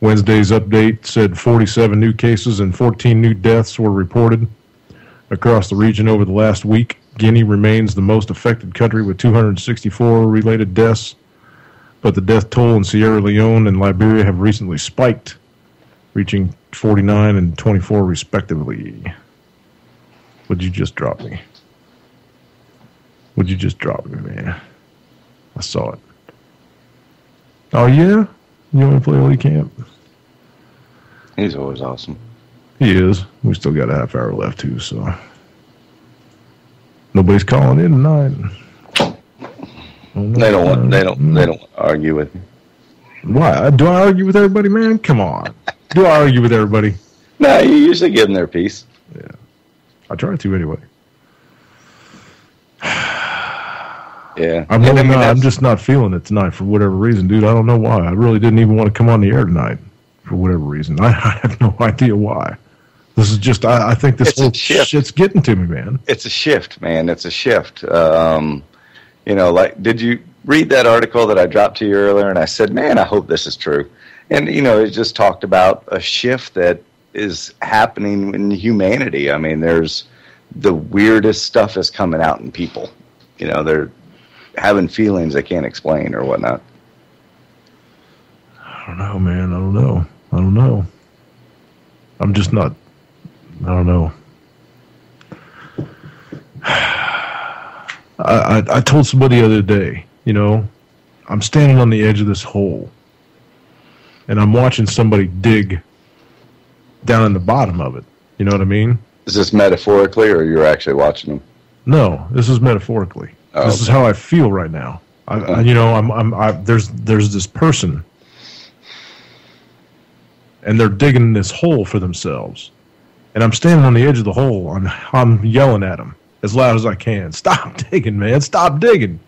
Wednesday's update said 47 new cases and 14 new deaths were reported across the region over the last week. Guinea remains the most affected country with 264 related deaths, but the death toll in Sierra Leone and Liberia have recently spiked, reaching 49 and 24 respectively. Would you just drop me? Man? I saw it. Oh, yeah? You want to play Lee Camp? He's always awesome. He is. We still got a half hour left, too, so. Nobody's calling in tonight. They don't want to argue with me. Why? Do I argue with everybody, man? Come on. Do I argue with everybody? No, you usually give them their piece. Yeah. I try to anyway. Yeah. I'm just not feeling it tonight for whatever reason, dude. I don't know why. I really didn't even want to come on the air tonight for whatever reason. I have no idea why. This is just, I think this whole shit's getting to me, man. It's a shift, man. It's a shift. Did you read that article that I dropped to you earlier? And I said, man, I hope this is true. And, it just talked about a shift that is happening in humanity. I mean, there's the weirdest stuff is coming out in people. They're having feelings they can't explain or whatnot. I don't know, man. I don't know. I'm just not. I don't know. I told somebody the other day, I'm standing on the edge of this hole, and I'm watching somebody dig down in the bottom of it. You know what I mean? Is this metaphorically, or you're actually watching them? No, this is metaphorically. Oh, this is how I feel right now. There's this person, and they're digging this hole for themselves, and I'm standing on the edge of the hole. I'm yelling at them as loud as I can. Stop digging, man! Stop digging!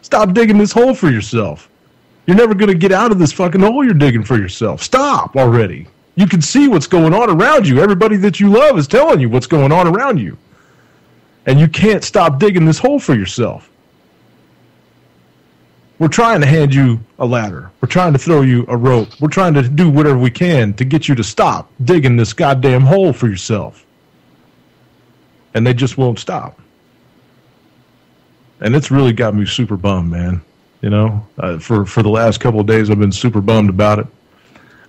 Stop digging this hole for yourself. You're never going to get out of this fucking hole you're digging for yourself. Stop already. You can see what's going on around you. Everybody that you love is telling you what's going on around you. And you can't stop digging this hole for yourself. We're trying to hand you a ladder. We're trying to throw you a rope. We're trying to do whatever we can to get you to stop digging this goddamn hole for yourself. and they just won't stop. And it's really got me super bummed, man. You know, for the last couple of days, I've been super bummed about it.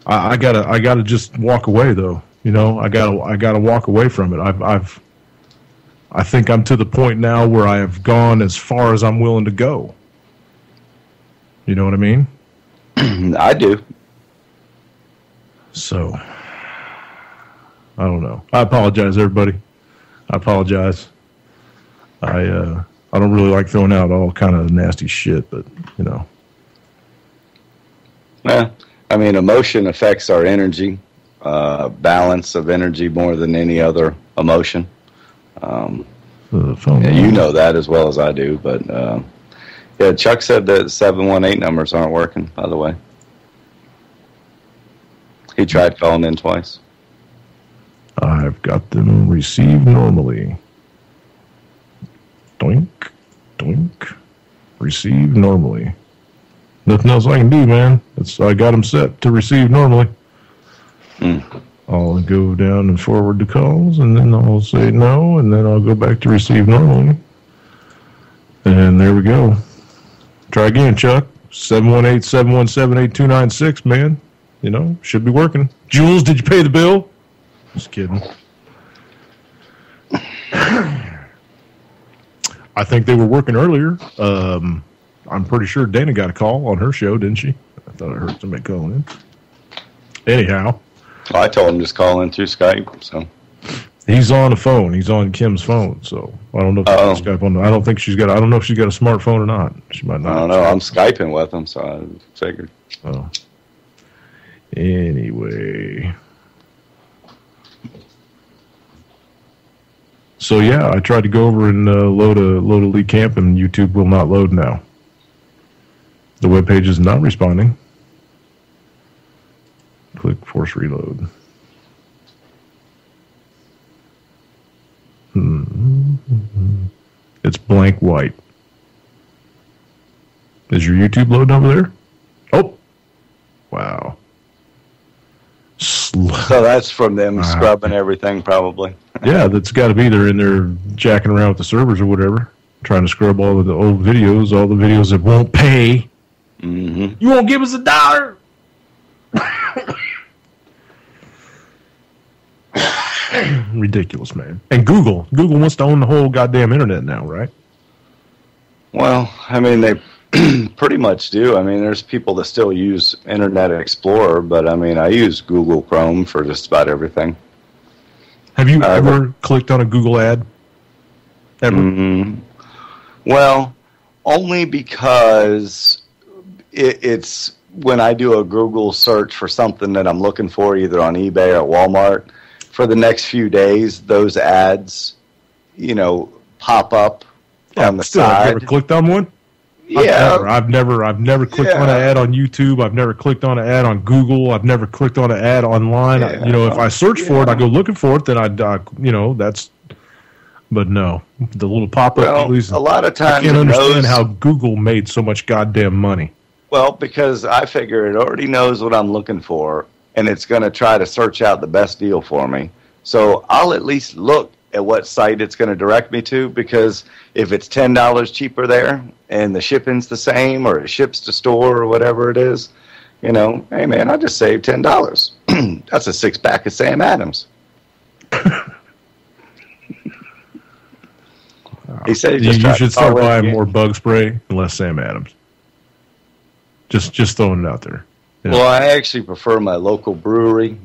I gotta just walk away, though. You know, I gotta walk away from it. I think I'm to the point now where I have gone as far as I'm willing to go. You know what I mean? I do. So, I don't know. I apologize, everybody. I apologize. I don't really like throwing out all kind of nasty shit, but, you know. Yeah, I mean, emotion affects our energy, balance of energy more than any other emotion. Yeah, you know that as well as I do, but yeah, Chuck said that 718 numbers aren't working, by the way. He tried calling in twice. I've got them received normally. Doink, doink. Receive normally. Nothing else I can do, man. I got them set to receive normally. I'll go down and forward the calls, and then I'll say no, and then I'll go back to receive normally. And there we go. Try again, Chuck. 718-717-8296, man. You know, should be working. Jules, did you pay the bill? Just kidding. I think they were working earlier. I'm pretty sure Dana got a call on her show, didn't she? I thought I heard somebody calling in. Anyhow. Well, I told him just call in through Skype, so. He's on the phone. He's on Kim's phone, so I don't know if she's Skype on. I don't know if she's got a smartphone or not. She might not. I don't know. I'm Skyping with him, so I figured. Oh. Anyway. So yeah, I tried to go over and load a Lee Camp, and YouTube will not load now. The web page is not responding. Click force reload. It's blank white. Is your YouTube loading over there? Oh, wow. So that's from them scrubbing everything, probably. Yeah, that's got to be there in there jacking around with the servers or whatever, trying to scrub all of the old videos, all the videos that won't pay. Mm-hmm. You won't give us $1? Ridiculous, man. And Google wants to own the whole goddamn internet now, right? Well, I mean, they pretty much do. I mean, there's people that still use Internet Explorer, but I mean, I use Google Chrome for just about everything. Have you ever clicked on a Google ad? Ever? Mm-hmm. Well, only because it's when I do a Google search for something that I'm looking for, either on eBay or Walmart, for the next few days, those ads, pop up on the side. Have you ever clicked on one? Yeah. I've never clicked on an ad on YouTube. I've never clicked on an ad on Google. I've never clicked on an ad online. Yeah. If I search for it, I go looking for it, then that's, but no, the little pop-up. Well, a lot of times I can't understand how Google made so much goddamn money. Well, because I figure it already knows what I'm looking for, and it's going to try to search out the best deal for me. So I'll at least look at what site it's going to direct me to, because if it's $10 cheaper there and the shipping's the same, or it ships to store or whatever it is, hey man, I just saved $10. That's a 6-pack of Sam Adams. He said you should start buying more bug spray and less Sam Adams. Just throwing it out there. Yeah. Well, I actually prefer my local brewery.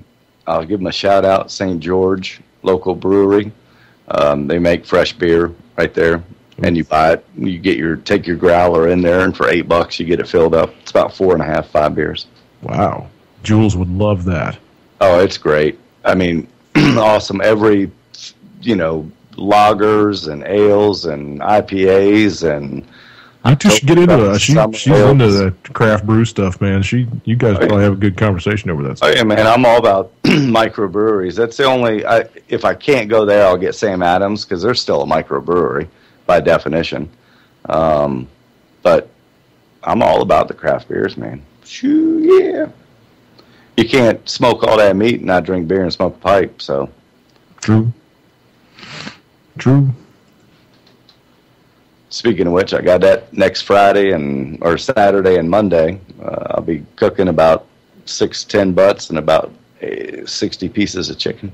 I'll give them a shout out, St. George local brewery. They make fresh beer right there, and you buy it. You take your growler in there, and for $8 you get it filled up. It's about 4.5, 5 beers. Wow, Jules would love that. Oh, it's great. I mean, awesome. Every lagers and ales and IPAs and. I think should get into it. She's into the craft brew stuff, man. You guys probably have a good conversation over that stuff. Oh yeah, man. I'm all about microbreweries. That's the only. If I can't go there, I'll get Sam Adams, because they're still a microbrewery by definition. But I'm all about the craft beers, man. Shoo, yeah. You can't smoke all that meat and not drink beer and smoke a pipe. So true. True. Speaking of which, I got that next Friday or Saturday and Monday. I'll be cooking about 6-10 butts and about 60 pieces of chicken.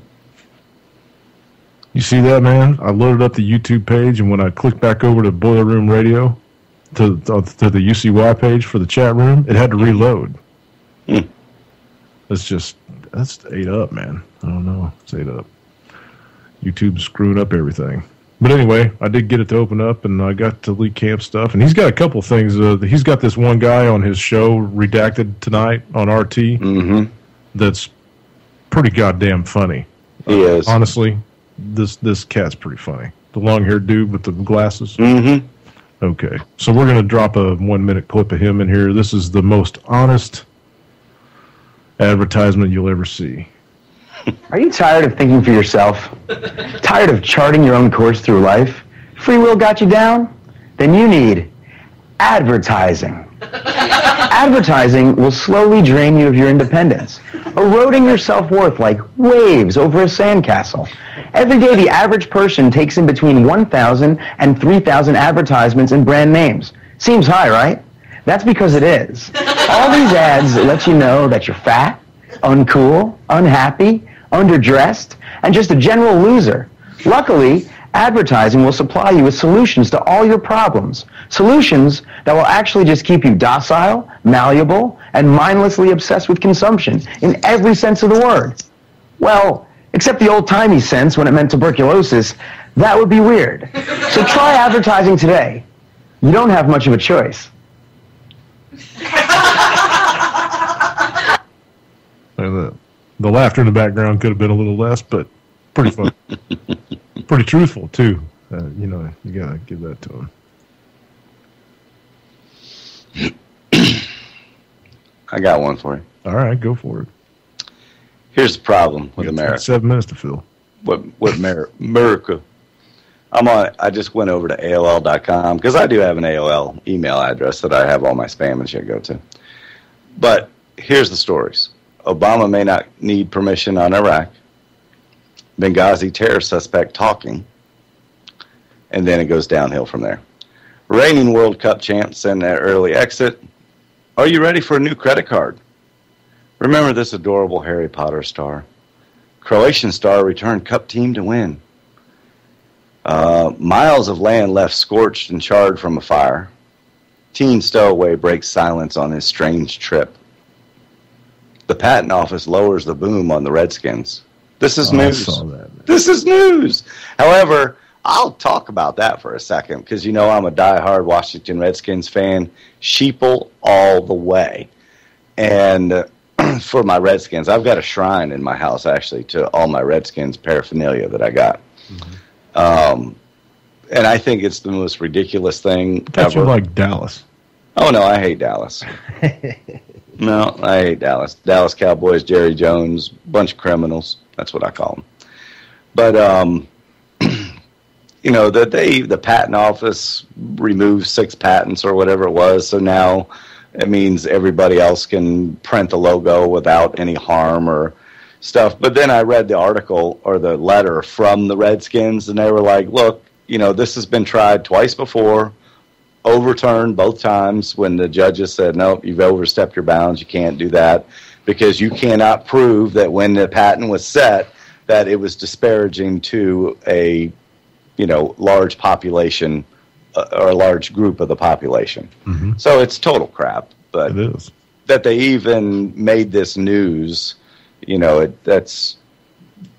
You see that, man? I loaded up the YouTube page, and when I clicked back over to Boiler Room Radio, to the UCY page for the chat room, it had to reload. That's ate up, man. I don't know. It's ate up. YouTube's screwing up everything. But anyway, I did get it to open up, and I got to Lee Camp stuff. And he's got a couple things. He's got this one guy on his show, Redacted Tonight, on RT, that's pretty goddamn funny. He is. Honestly, this cat's pretty funny. The long-haired dude with the glasses. Okay, so we're going to drop a 1-minute clip of him in here. This is the most honest advertisement you'll ever see. Are you tired of thinking for yourself? Tired of charting your own course through life? Free will got you down? Then you need advertising. Advertising will slowly drain you of your independence, eroding your self-worth like waves over a sandcastle. Every day, the average person takes in between 1,000 and 3,000 advertisements and brand names. Seems high, right? That's because it is. All these ads let you know that you're fat, uncool, unhappy, underdressed, and just a general loser. Luckily, advertising will supply you with solutions to all your problems. Solutions that will actually just keep you docile, malleable, and mindlessly obsessed with consumption in every sense of the word. Well, except the old-timey sense when it meant tuberculosis. That would be weird. So try advertising today. You don't have much of a choice. The laughter in the background could have been a little less, but pretty fun. Pretty truthful, too. You got to give that to him. I got one for you. All right, go for it. Here's the problem with America. 7 minutes to fill. With America. I just went over to AOL.com because I do have an AOL email address that I have all my spam and shit go to. But here's the stories. Obama may not need permission on Iraq. Benghazi terror suspect talking. And then it goes downhill from there. Reigning World Cup champs send their early exit. Are you ready for a new credit card? Remember this adorable Harry Potter star. Croatian star returned cup team to win. Miles of land left scorched and charred from a fire. Teen stowaway breaks silence on his strange trip. The patent office lowers the boom on the Redskins. This is news. I saw that. This is news. However, I'll talk about that for a second because I'm a diehard Washington Redskins fan. Sheeple all the way. And for my Redskins, I've got a shrine in my house, actually, to all my Redskins paraphernalia that I got. And I think it's the most ridiculous thing ever. You like Dallas. Oh, no, I hate Dallas. No, I hate Dallas. Dallas Cowboys, Jerry Jones, bunch of criminals. That's what I call them. But, the patent office removed 6 patents or whatever it was. So now it means everybody else can print the logo without any harm or stuff. But then I read the article or the letter from the Redskins, and they were like, look, this has been tried twice before. Overturned both times when the judges said, no, you've overstepped your bounds, you can't do that, because you cannot prove that when the patent was set that it was disparaging to a large population or a large group of the population. So it's total crap. But it is. That they even made this news, that's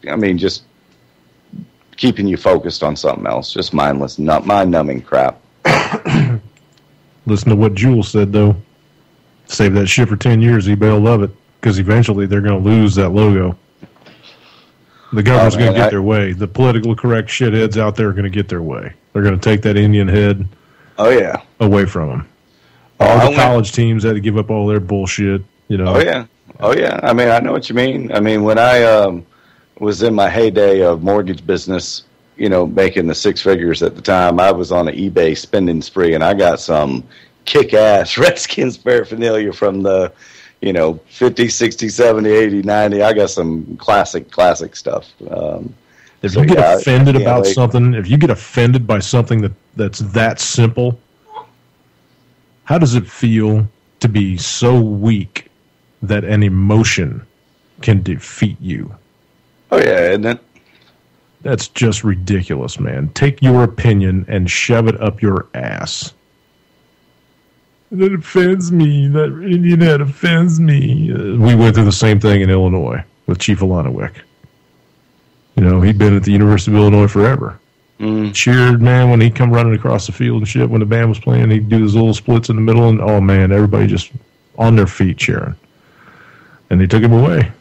just keeping you focused on something else, just mindless, not mind-numbing crap. Listen to what Jules said, though. Save that shit for 10 years. eBay will love it because eventually they're going to lose that logo. The government's going to get their way. The politically correct shitheads out there are going to get their way. They're going to take that Indian head away from them. All the college teams had to give up all their bullshit. Oh, yeah. I know what you mean. When I was in my heyday of mortgage business, making the 6 figures at the time, I was on an eBay spending spree, and I got some kick-ass Redskins paraphernalia from the, 50, 60, 70, 80, 90. I got some classic stuff. If you get offended about something, if you get offended by something that's that simple, how does it feel to be so weak that an emotion can defeat you? Oh, yeah, isn't it? That's just ridiculous, man. Take your opinion and shove it up your ass. That offends me. That Indian head offends me. We went through the same thing in Illinois with Chief Alanowick. You know, he'd been at the University of Illinois forever. Cheered, man, when he'd come running across the field and shit. When the band was playing, he'd do his little splits in the middle, and oh, man, everybody just on their feet cheering. And they took him away.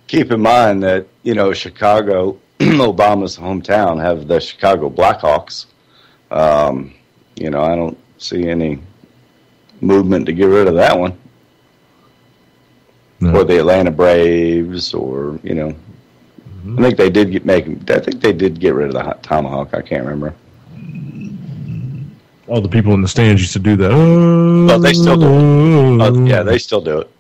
Keep in mind that, you know, Chicago, Obama's hometown, have the Chicago Blackhawks. You know, I don't see any movement to get rid of that one. No. Or the Atlanta Braves, or, you know, I think they did get rid of the Tomahawk. I can't remember. All the people in the stands used to do that. Well, they still do it. Oh, yeah, they still do it.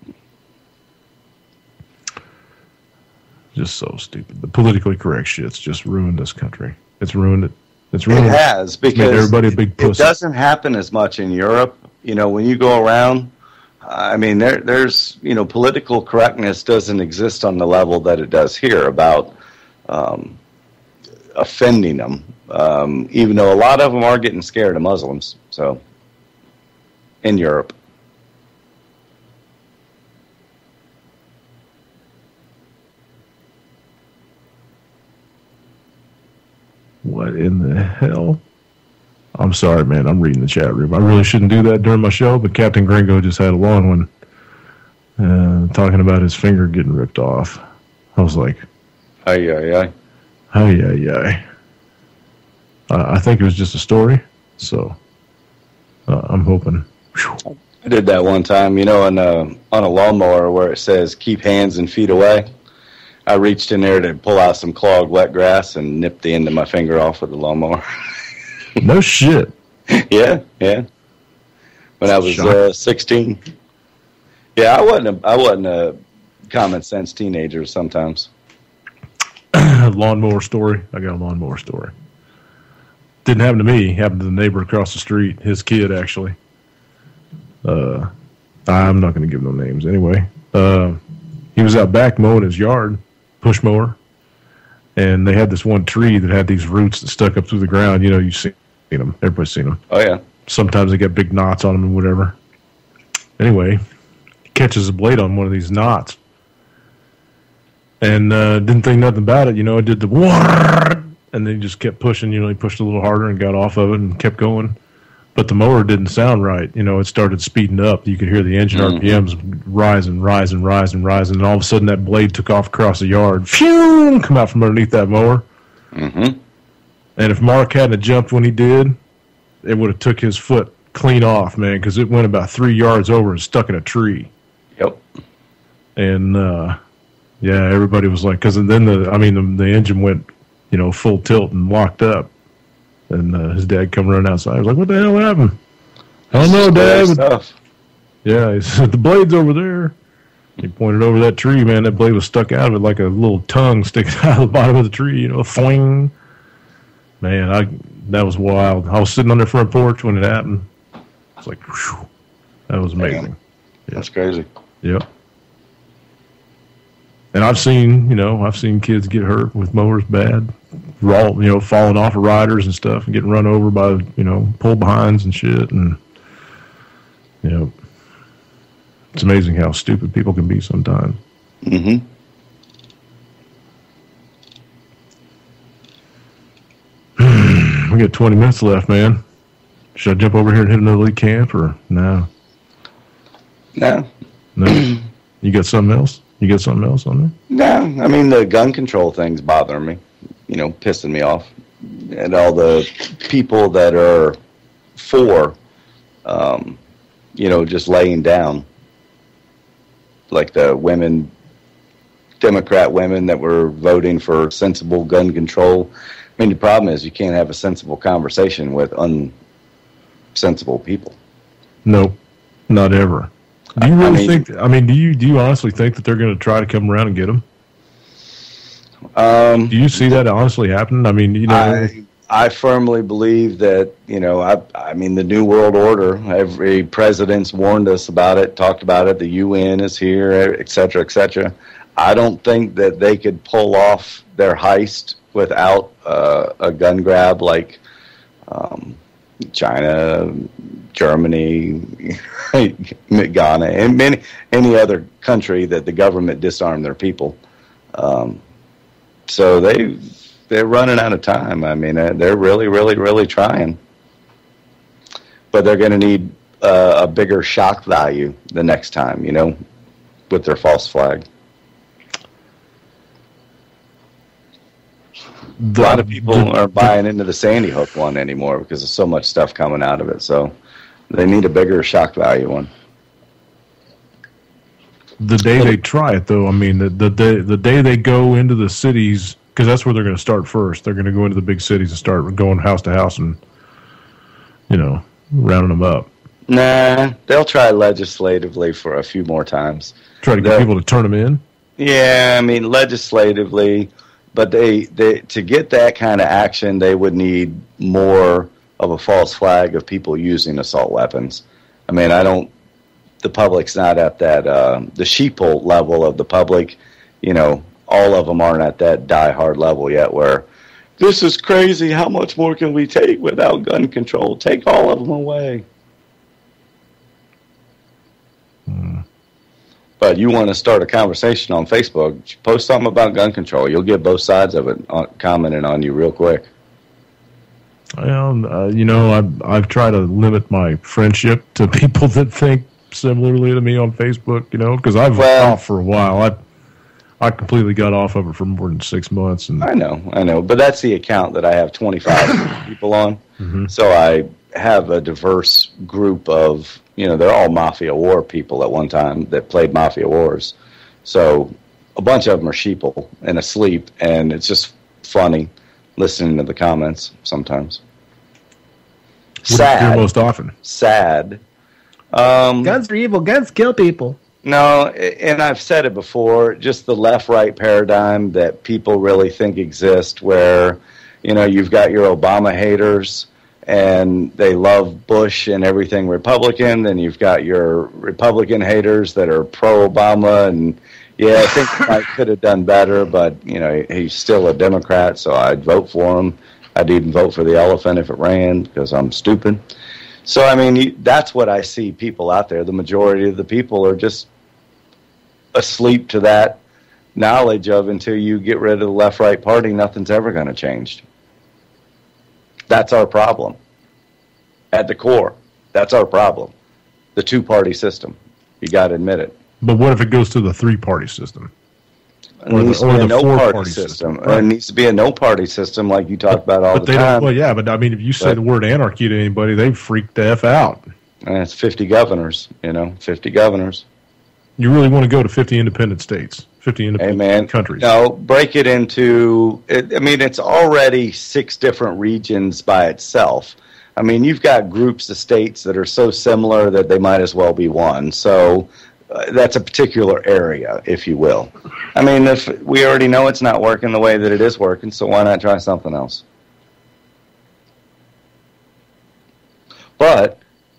Just so stupid. The politically correct shit's just ruined this country. It's ruined it. It's ruined it. It has, because everybody a big pussy. It doesn't happen as much in Europe. You know, when you go around, I mean, there's, you know, political correctness doesn't exist on the level that it does here about offending them, even though a lot of them are getting scared of Muslims, so, in Europe. What in the hell? I'm sorry, man. I'm reading the chat room. I really shouldn't do that during my show, but Captain Gringo just had a long one talking about his finger getting ripped off. I was like, ay. I think it was just a story, so I'm hoping. Whew. I did that one time, you know, on a lawnmower where it says keep hands and feet away. I reached in there to pull out some clogged wet grass and nipped the end of my finger off with the lawnmower. No shit. Yeah. When I was 16. Yeah, I wasn't a common sense teenager sometimes. Lawnmower story. I got a lawnmower story. Didn't happen to me. Happened to the neighbor across the street. His kid, actually. I'm not going to give no names anyway. He was out back mowing his yard, push mower, and they had this one tree that had these roots that stuck up through the ground. You know, you've seen them. Everybody's seen them. Oh, yeah. Sometimes they get big knots on them and whatever. Anyway, he catches a blade on one of these knots and didn't think nothing about it. You know, it did the and then he just kept pushing. You know, he pushed a little harder and got off of it and kept going. But the mower didn't sound right. You know, it started speeding up. You could hear the engine RPMs rising. And all of a sudden that blade took off across the yard. Phew! Come out from underneath that mower. Mm-hmm. And if Mark hadn't jumped when he did, it would have took his foot clean off, man, because it went about 3 yards over and stuck in a tree. Yep. And, yeah, everybody was like, because then the engine went, you know, full tilt and locked up. And his dad come running outside. I was like, what the hell happened? I don't know, Dad. Yeah, he said, the blade's over there. He pointed over that tree, man. That blade was stuck out of it like a little tongue sticking out of the bottom of the tree, you know, thwing. Man, that was wild. I was sitting on their front porch when it happened. It's like, whew, that was amazing. Yeah. That's crazy. Yep. And I've seen kids get hurt with mowers bad. Falling off of riders and stuff and getting run over by, you know, pull behinds and shit. And, you know, it's amazing how stupid people can be sometimes. Mm-hmm. We got 20 minutes left, man. Should I jump over here and hit another lead camp or no? No. You got something else? You got something else on there? No. I mean, the gun control thing's bothering me. You know, pissing me off. And all the people that are for, you know, just laying down. Like the women, Democrat women that were voting for sensible gun control. I mean, the problem is you can't have a sensible conversation with unsensible people. No, not ever. Do you really think? I mean, do you honestly think that they're going to try to come around and get them? Do you see that honestly happening? I mean, I firmly believe that, I mean, the New World Order, every president's warned us about it, talked about it, the UN is here, et cetera, et cetera. I don't think that they could pull off their heist without a gun grab like China, Germany, Ghana, and any other country that the government disarmed their people. So they're running out of time. I mean, they're really, really, really trying. But they're going to need a bigger shock value the next time, with their false flag. A lot of people are buying into the Sandy Hook one anymore because there's so much stuff coming out of it. So they need a bigger shock value one. The day they try it, though, I mean, the day they go into the cities, because that's where they're going to start first. They're going to go into the big cities and start going house to house and, rounding them up. Nah, they'll try legislatively for a few more times. Try to get people to turn them in? Yeah, I mean, legislatively. But they to get that kind of action, they would need more of a false flag of people using assault weapons. I mean, the public's not at that, the sheeple level of the public, all of them aren't at that die-hard level yet where, this is crazy, how much more can we take without gun control? Take all of them away. But you want to start a conversation on Facebook, post something about gun control. You'll get both sides of it commenting on you real quick. Well, I've tried to limit my friendship to people that think similarly to me on Facebook, because I've been off for a while. I completely got off of it for more than 6 months. And I know. But that's the account that I have 25 people on. Mm-hmm. So I have a diverse group of, they're all Mafia War people at one time that played Mafia Wars. So a bunch of them are sheeple and asleep, and it's just funny listening to the comments sometimes. What do you hear most often? Sad. Guns are evil. Guns kill people. No, and I've said it before, just the left-right paradigm that people really think exists where, you've got your Obama haters and they love Bush and everything Republican, then you've got your Republican haters that are pro-Obama, and I think Mike could have done better, but, he's still a Democrat, so I'd vote for him. I'd even vote for the elephant if it ran because I'm stupid. So, I mean, that's what I see people out there. The majority of the people are just asleep to that knowledge of until you get rid of the left-right party, nothing's ever going to change. That's our problem. At the core, that's our problem. The two-party system. You got to admit it. But what if it goes to the three-party system? It needs to be a no-party system. Right. It needs to be a no-party system like you talk about all the time. Well, yeah, but I mean, if you say the word anarchy to anybody, they freak the F out. And it's 50 governors, 50 governors. You really want to go to 50 independent states, 50 independent countries. No, break it into, it's already 6 different regions by itself. I mean, you've got groups of states that are so similar that they might as well be one. So that's a particular area, if you will. I mean, if we already know it's not working the way that it is working, so why not try something else? But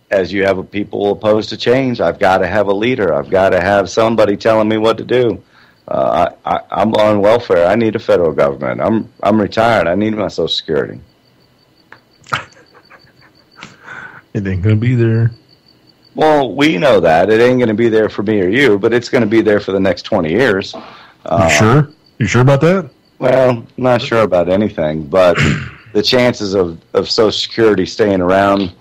as you have people opposed to change, I've got to have a leader. I've got to have somebody telling me what to do. I'm on welfare. I need a federal government. I'm retired. I need my Social Security. It ain't going to be there. Well, we know that. It ain't going to be there for me or you, but it's going to be there for the next 20 years. You sure? You sure about that? Well, I'm not sure about anything, but the chances of Social Security staying around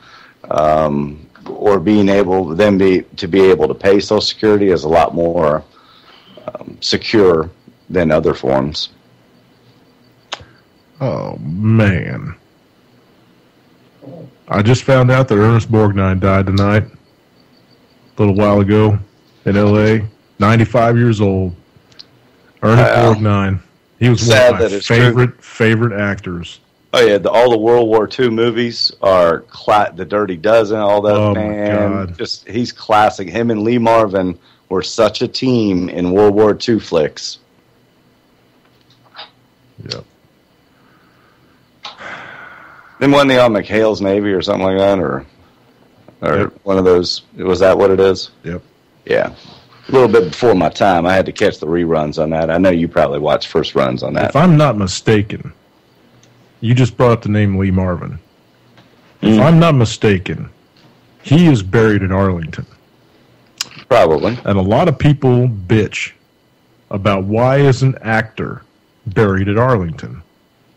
or being able to be able to pay Social Security is a lot more secure than other forms. Oh, man. I just found out that Ernest Borgnine died tonight, a little while ago, in L.A., 95 years old. Ernest Borgnine. He was one of my favorite actors. Oh, yeah, all the World War II movies are The Dirty Dozen, all that. Oh, man, my God. He's classic. Him and Lee Marvin were such a team in World War II flicks. Yep. Then wasn't he on McHale's Navy or something like that, or Yep. one of those? Was that what it is? Yep. Yeah. A little bit before my time. I had to catch the reruns on that. I know you probably watched first runs on that. If I'm not mistaken, you just brought up the name Lee Marvin. If I'm not mistaken, he is buried in Arlington. Probably. And a lot of people bitch about why is an actor buried at Arlington.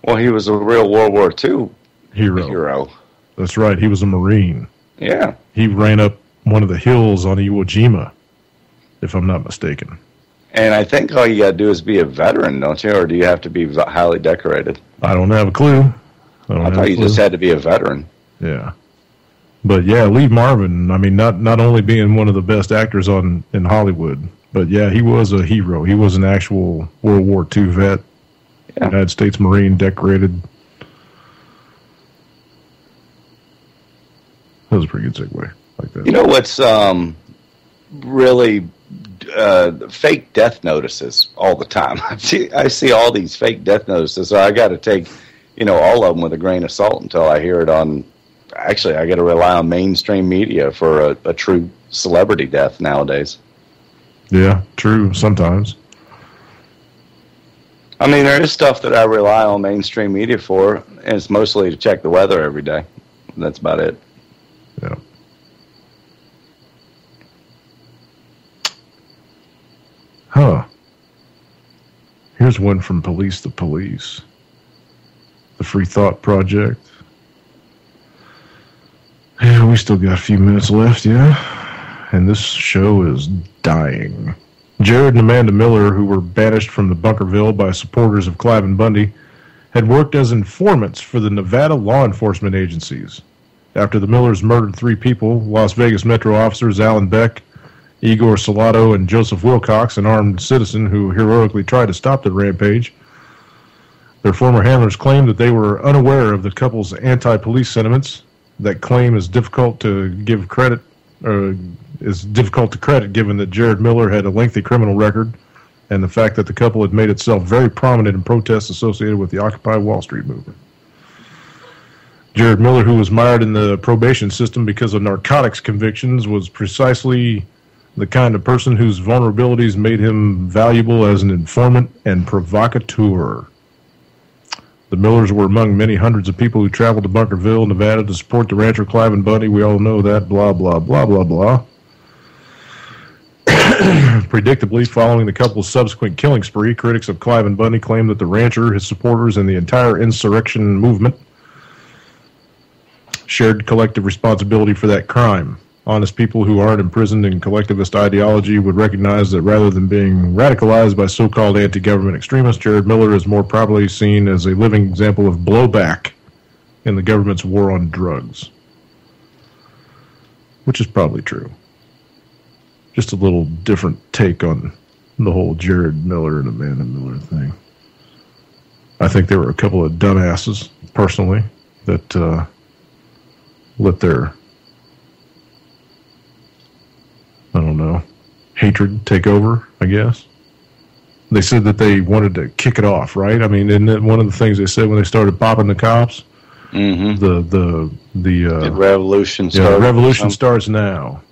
Well, he was a real World War II hero. That's right. He was a Marine. Yeah. He ran up one of the hills on Iwo Jima, if I'm not mistaken. And I think all you got to do is be a veteran, don't you? Or do you have to be highly decorated? I don't have a clue. I thought you just had to be a veteran. Yeah. But yeah, Lee Marvin, I mean, not only being one of the best actors in Hollywood, but yeah, he was a hero. He was an actual World War II vet, United States Marine, decorated. That was a pretty good segue. Like that. You know what's really fake death notices all the time. I see all these fake death notices, so I got to take, all of them with a grain of salt until I hear it on. Actually, I got to rely on mainstream media for a true celebrity death nowadays. Yeah, true. Sometimes. I mean, there is stuff that I rely on mainstream media for, and it's mostly to check the weather every day. That's about it. Yeah. Huh. Here's one from Police to Police. The Free Thought Project. Yeah, we still got a few minutes left, yeah? And this show is dying. Jared and Amanda Miller, who were banished from the Bunkerville by supporters of Cliven Bundy, had worked as informants for the Nevada law enforcement agencies. After the Millers murdered 3 people, Las Vegas Metro officers Alan Beck, Igor Salado, and Joseph Wilcox, an armed citizen who heroically tried to stop the rampage, their former handlers claimed that they were unaware of the couple's anti-police sentiments. That claim is difficult to give credit, given that Jared Miller had a lengthy criminal record and the fact that the couple had made itself very prominent in protests associated with the Occupy Wall Street movement. Jared Miller, who was mired in the probation system because of narcotics convictions, was precisely the kind of person whose vulnerabilities made him valuable as an informant and provocateur. The Millers were among many hundreds of people who traveled to Bunkerville, Nevada to support the rancher Cliven Bundy. We all know that, blah, blah, blah, blah, blah. Predictably, following the couple's subsequent killing spree, critics of Cliven Bundy claimed that the rancher, his supporters, and the entire insurrection movement shared collective responsibility for that crime. Honest people who aren't imprisoned in collectivist ideology would recognize that rather than being radicalized by so-called anti-government extremists, Jared Miller is more probably seen as a living example of blowback in the government's war on drugs. Which is probably true. Just a little different take on the whole Jared Miller and Amanda Miller thing. I think there were a couple of dumbasses, personally, that let their, I don't know, hatred take over, I guess. They said that they wanted to kick it off, right? I mean, isn't that one of the things they said when they started popping the cops? Mm-hmm. The revolution starts. Yeah, the revolution starts now.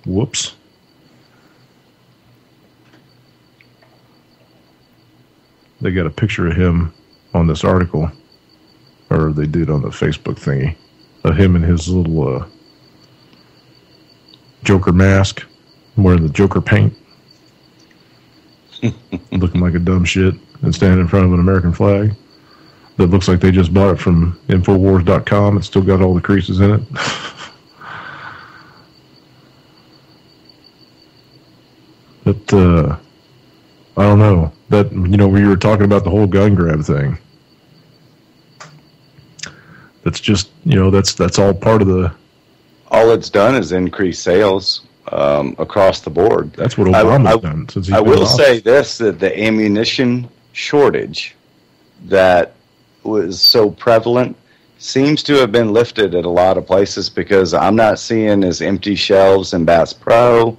Whoops. They got a picture of him on this article, or they did on the Facebook thingy, of him in his little Joker mask, wearing the Joker paint, looking like a dumb shit, and standing in front of an American flag that looks like they just bought it from Infowars.com. It's still got all the creases in it. But I don't know. That, we were talking about the whole gun grab thing. That's just, that's all part of the... All it's done is increase sales across the board. That's what Obama's done. Since I will say this, that the ammunition shortage that was so prevalent seems to have been lifted at a lot of places, because I'm not seeing as empty shelves in Bass Pro.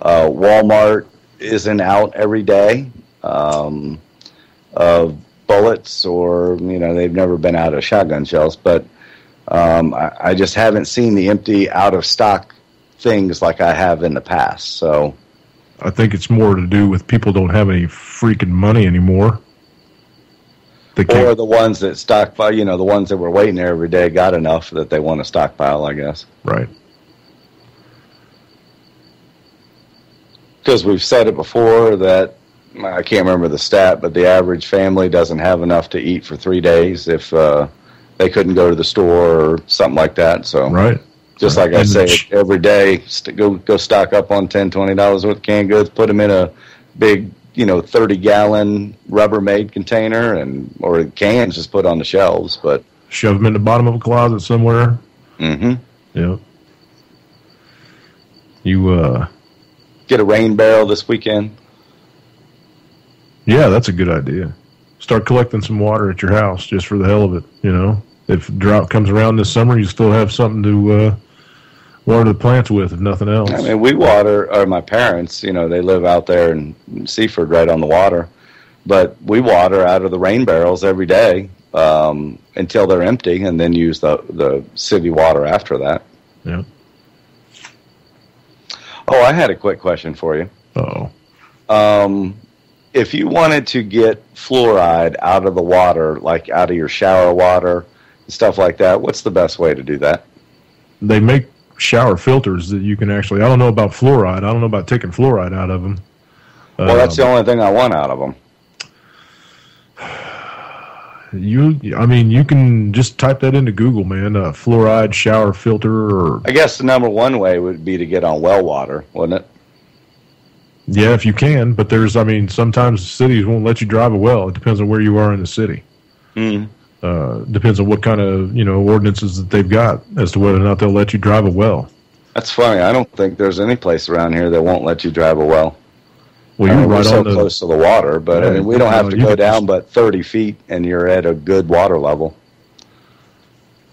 Walmart isn't out every day of bullets, or they've never been out of shotgun shells. But I just haven't seen the empty, out of stock things like I have in the past. So I think it's more to do with people don't have any freaking money anymore. Or the ones that stockpile, the ones that were waiting there every day got enough that they want to stockpile, I guess. Right. Because we've said it before that, I can't remember the stat, but the average family doesn't have enough to eat for 3 days if they couldn't go to the store or something like that. So, right. Just like I say, every day, go stock up on $10, $20 worth of canned goods, put them in a big 30-gallon Rubbermaid container, or cans just put on the shelves, but shove them in the bottom of a closet somewhere. Mm-hmm. Yep. You get a rain barrel this weekend. Yeah, that's a good idea. Start collecting some water at your house just for the hell of it. If drought comes around this summer, you still have something to water the plants with, if nothing else. I mean, we water, or my parents, they live out there in Seaford right on the water, but we water out of the rain barrels every day until they're empty, and then use the city water after that. Yeah. Oh, I had a quick question for you. Uh-oh. If you wanted to get fluoride out of the water, like out of your shower water and stuff like that, what's the best way to do that? They make shower filters that you can actually, I don't know about fluoride. I don't know about taking fluoride out of them. Well, that's the only thing I want out of them. You can just type that into Google, man. Fluoride shower filter. Or I guess the number one way would be to get on well water, wouldn't it? Yeah, if you can. But sometimes cities won't let you drive a well. It depends on where you are in the city. Mm. Depends on what kind of ordinances that they've got as to whether or not they'll let you drive a well. That's funny. I don't think there's any place around here that won't let you drive a well. Well, you're right so close to the water, but we don't have to go down but 30 feet, and you're at a good water level.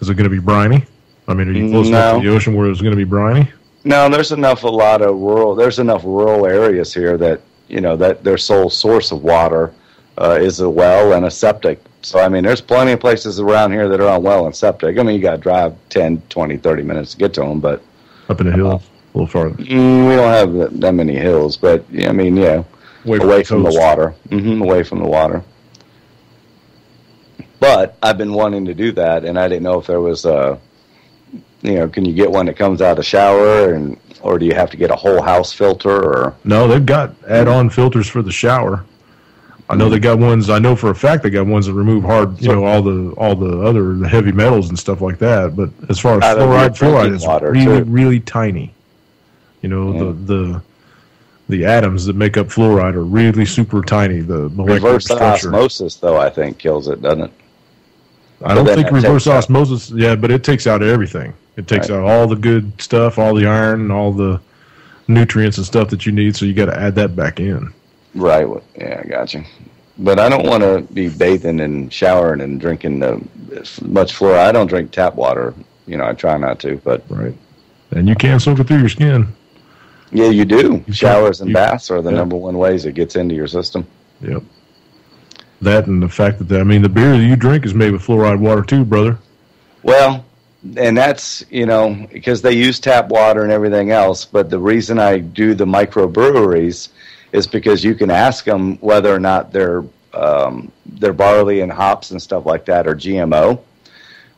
Is it going to be briny? Are you close enough to the ocean where it's going to be briny? No, there's enough rural areas here that that their sole source of water is a well and a septic. So there's plenty of places around here that are on well and septic. You got to drive 10, 20, 30 minutes to get to them, but up in the hills. A little farther. We don't have that many hills, but yeah, away from the water. Away from the water. But I've been wanting to do that, and I didn't know if there was can you get one that comes out of the shower, or do you have to get a whole house filter? Or no, they've got add-on filters for the shower. I know they got ones. I know for a fact they got ones that remove all the heavy metals and stuff like that. But as far as fluoride is really, really tiny. The atoms that make up fluoride are really super tiny. The molecular structure. Osmosis, though, I think kills it, doesn't it? I don't think reverse osmosis. Yeah, but it takes out everything. It takes out all the good stuff, all the iron, and all the nutrients and stuff that you need. So you got to add that back in. Right. Yeah, I got you. But I don't want to be bathing and showering and drinking much fluoride. I don't drink tap water. I try not to. But right. And you can soak it through your skin. Yeah, you do. Showers and baths are the number one ways it gets into your system. Yep. That and the fact that, the beer that you drink is made with fluoride water too, brother. Well, and that's, because they use tap water and everything else, but the reason I do the microbreweries is because you can ask them whether or not their barley and hops and stuff like that are GMO,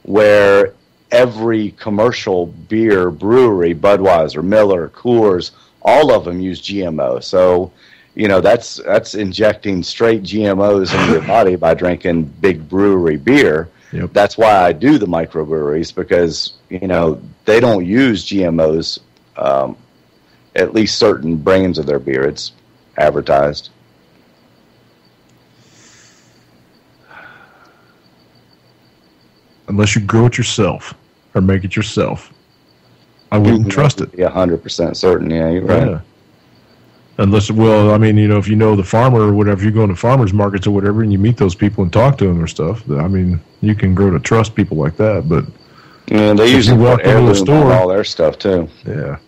where every commercial beer brewery, Budweiser, Miller, Coors, all of them use GMO. So, that's injecting straight GMOs into your body by drinking big brewery beer. Yep. That's why I do the microbreweries, because, they don't use GMOs, at least certain brands of their beer. It's advertised. Unless you grow it yourself or make it yourself, I wouldn't trust it. 100% certain. Yeah, you're right. Yeah. Unless, if you know the farmer or whatever, you go into farmers markets or whatever, and you meet those people and talk to them or stuff. You can grow to trust people like that. But yeah, they usually walk into the store, all their stuff too. Yeah.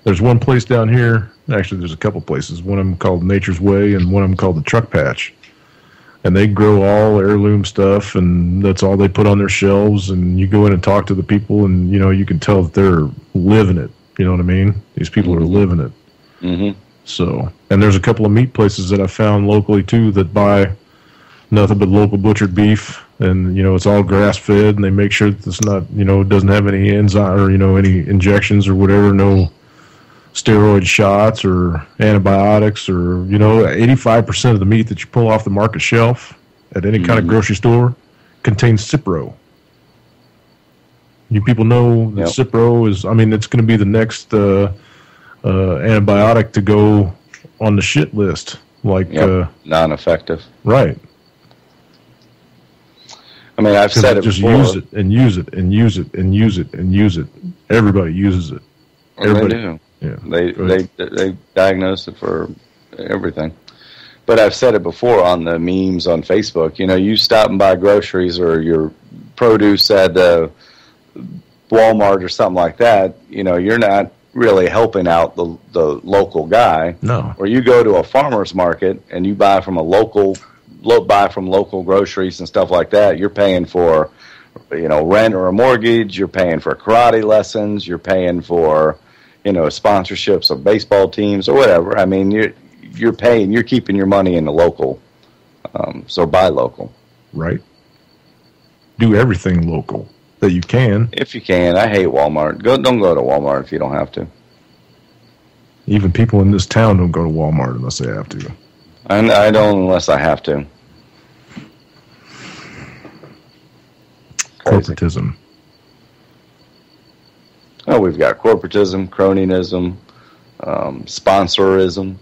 There's one place down here. Actually, there's a couple places. One of them called Nature's Way, and one of them called the Truck Patch. and they grow all heirloom stuff, and that's all they put on their shelves. And you go in and talk to the people, and you can tell that they're living it. You know what I mean? These people are living it. Mm-hmm. So, and there's a couple of meat places that I found locally too that buy nothing but local butchered beef, and it's all grass fed, and they make sure that it's not doesn't have any enzyme or any injections or whatever, no steroid shots or antibiotics, or 85% of the meat that you pull off the market shelf at any kind of grocery store contains Cipro. You people know that Cipro is, it's going to be the next antibiotic to go on the shit list. Non-effective. Right. I've said it just before. Use it and use it and use it and use it and use it. Everybody uses it. Everybody. They do. Yeah. They diagnose it for everything. But I've said it before on the memes on Facebook. You stop and buy groceries or your produce at Walmart or something like that. You're not really helping out the local guy. No. Or you go to a farmer's market and you buy from local groceries and stuff like that. You're paying for rent or a mortgage. You're paying for karate lessons. You're paying for sponsorships of baseball teams or whatever. You're keeping your money in the local. So buy local. Right. Do everything local that you can. If you can. I hate Walmart. Don't go to Walmart if you don't have to. Even people in this town don't go to Walmart unless they have to. I don't unless I have to. Corporatism. Oh, we've got corporatism, cronyism, sponsorism.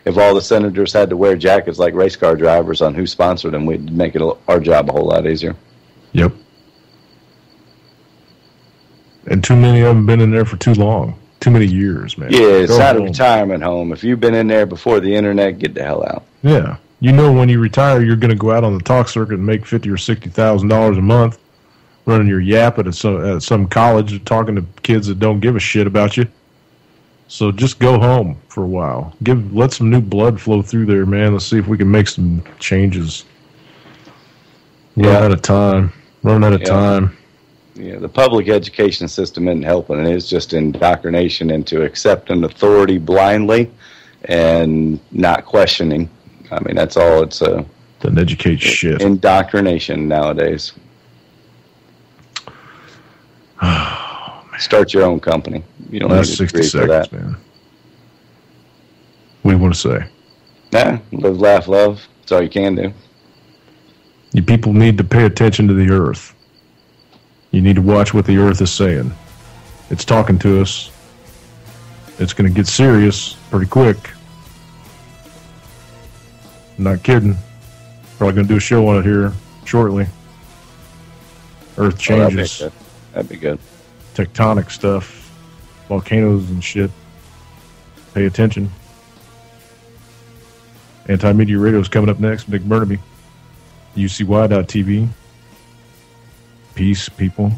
If all the senators had to wear jackets like race car drivers on who sponsored them, we'd make our job a whole lot easier. Yep. And too many of them been in there for too long. Too many years, man. Yeah, it's not a retirement home. If you've been in there before the internet, get the hell out. Yeah. When you retire, you're going to go out on the talk circuit and make $50,000 or $60,000 a month, running your yap at some college, talking to kids that don't give a shit about you. So just go home for a while. Let some new blood flow through there, man. Let's see if we can make some changes. Run out of time. Yeah, the public education system isn't helping. It is just indoctrination into accepting authority blindly and not questioning. That's all it's doesn't educate shit. Indoctrination nowadays. Oh, man. Start your own company. You don't Last need 60 seconds, that. Man. What do you want to say? Live, laugh, love. That's all you can do. You people need to pay attention to the earth. You need to watch what the earth is saying. It's talking to us. It's going to get serious pretty quick. I'm not kidding. Probably going to do a show on it here shortly. Earth changes. That'd be good. Tectonic stuff. Volcanoes and shit. Pay attention. Anti-Media Radio is coming up next. Nick Burnaby. UCY.TV. Peace, people.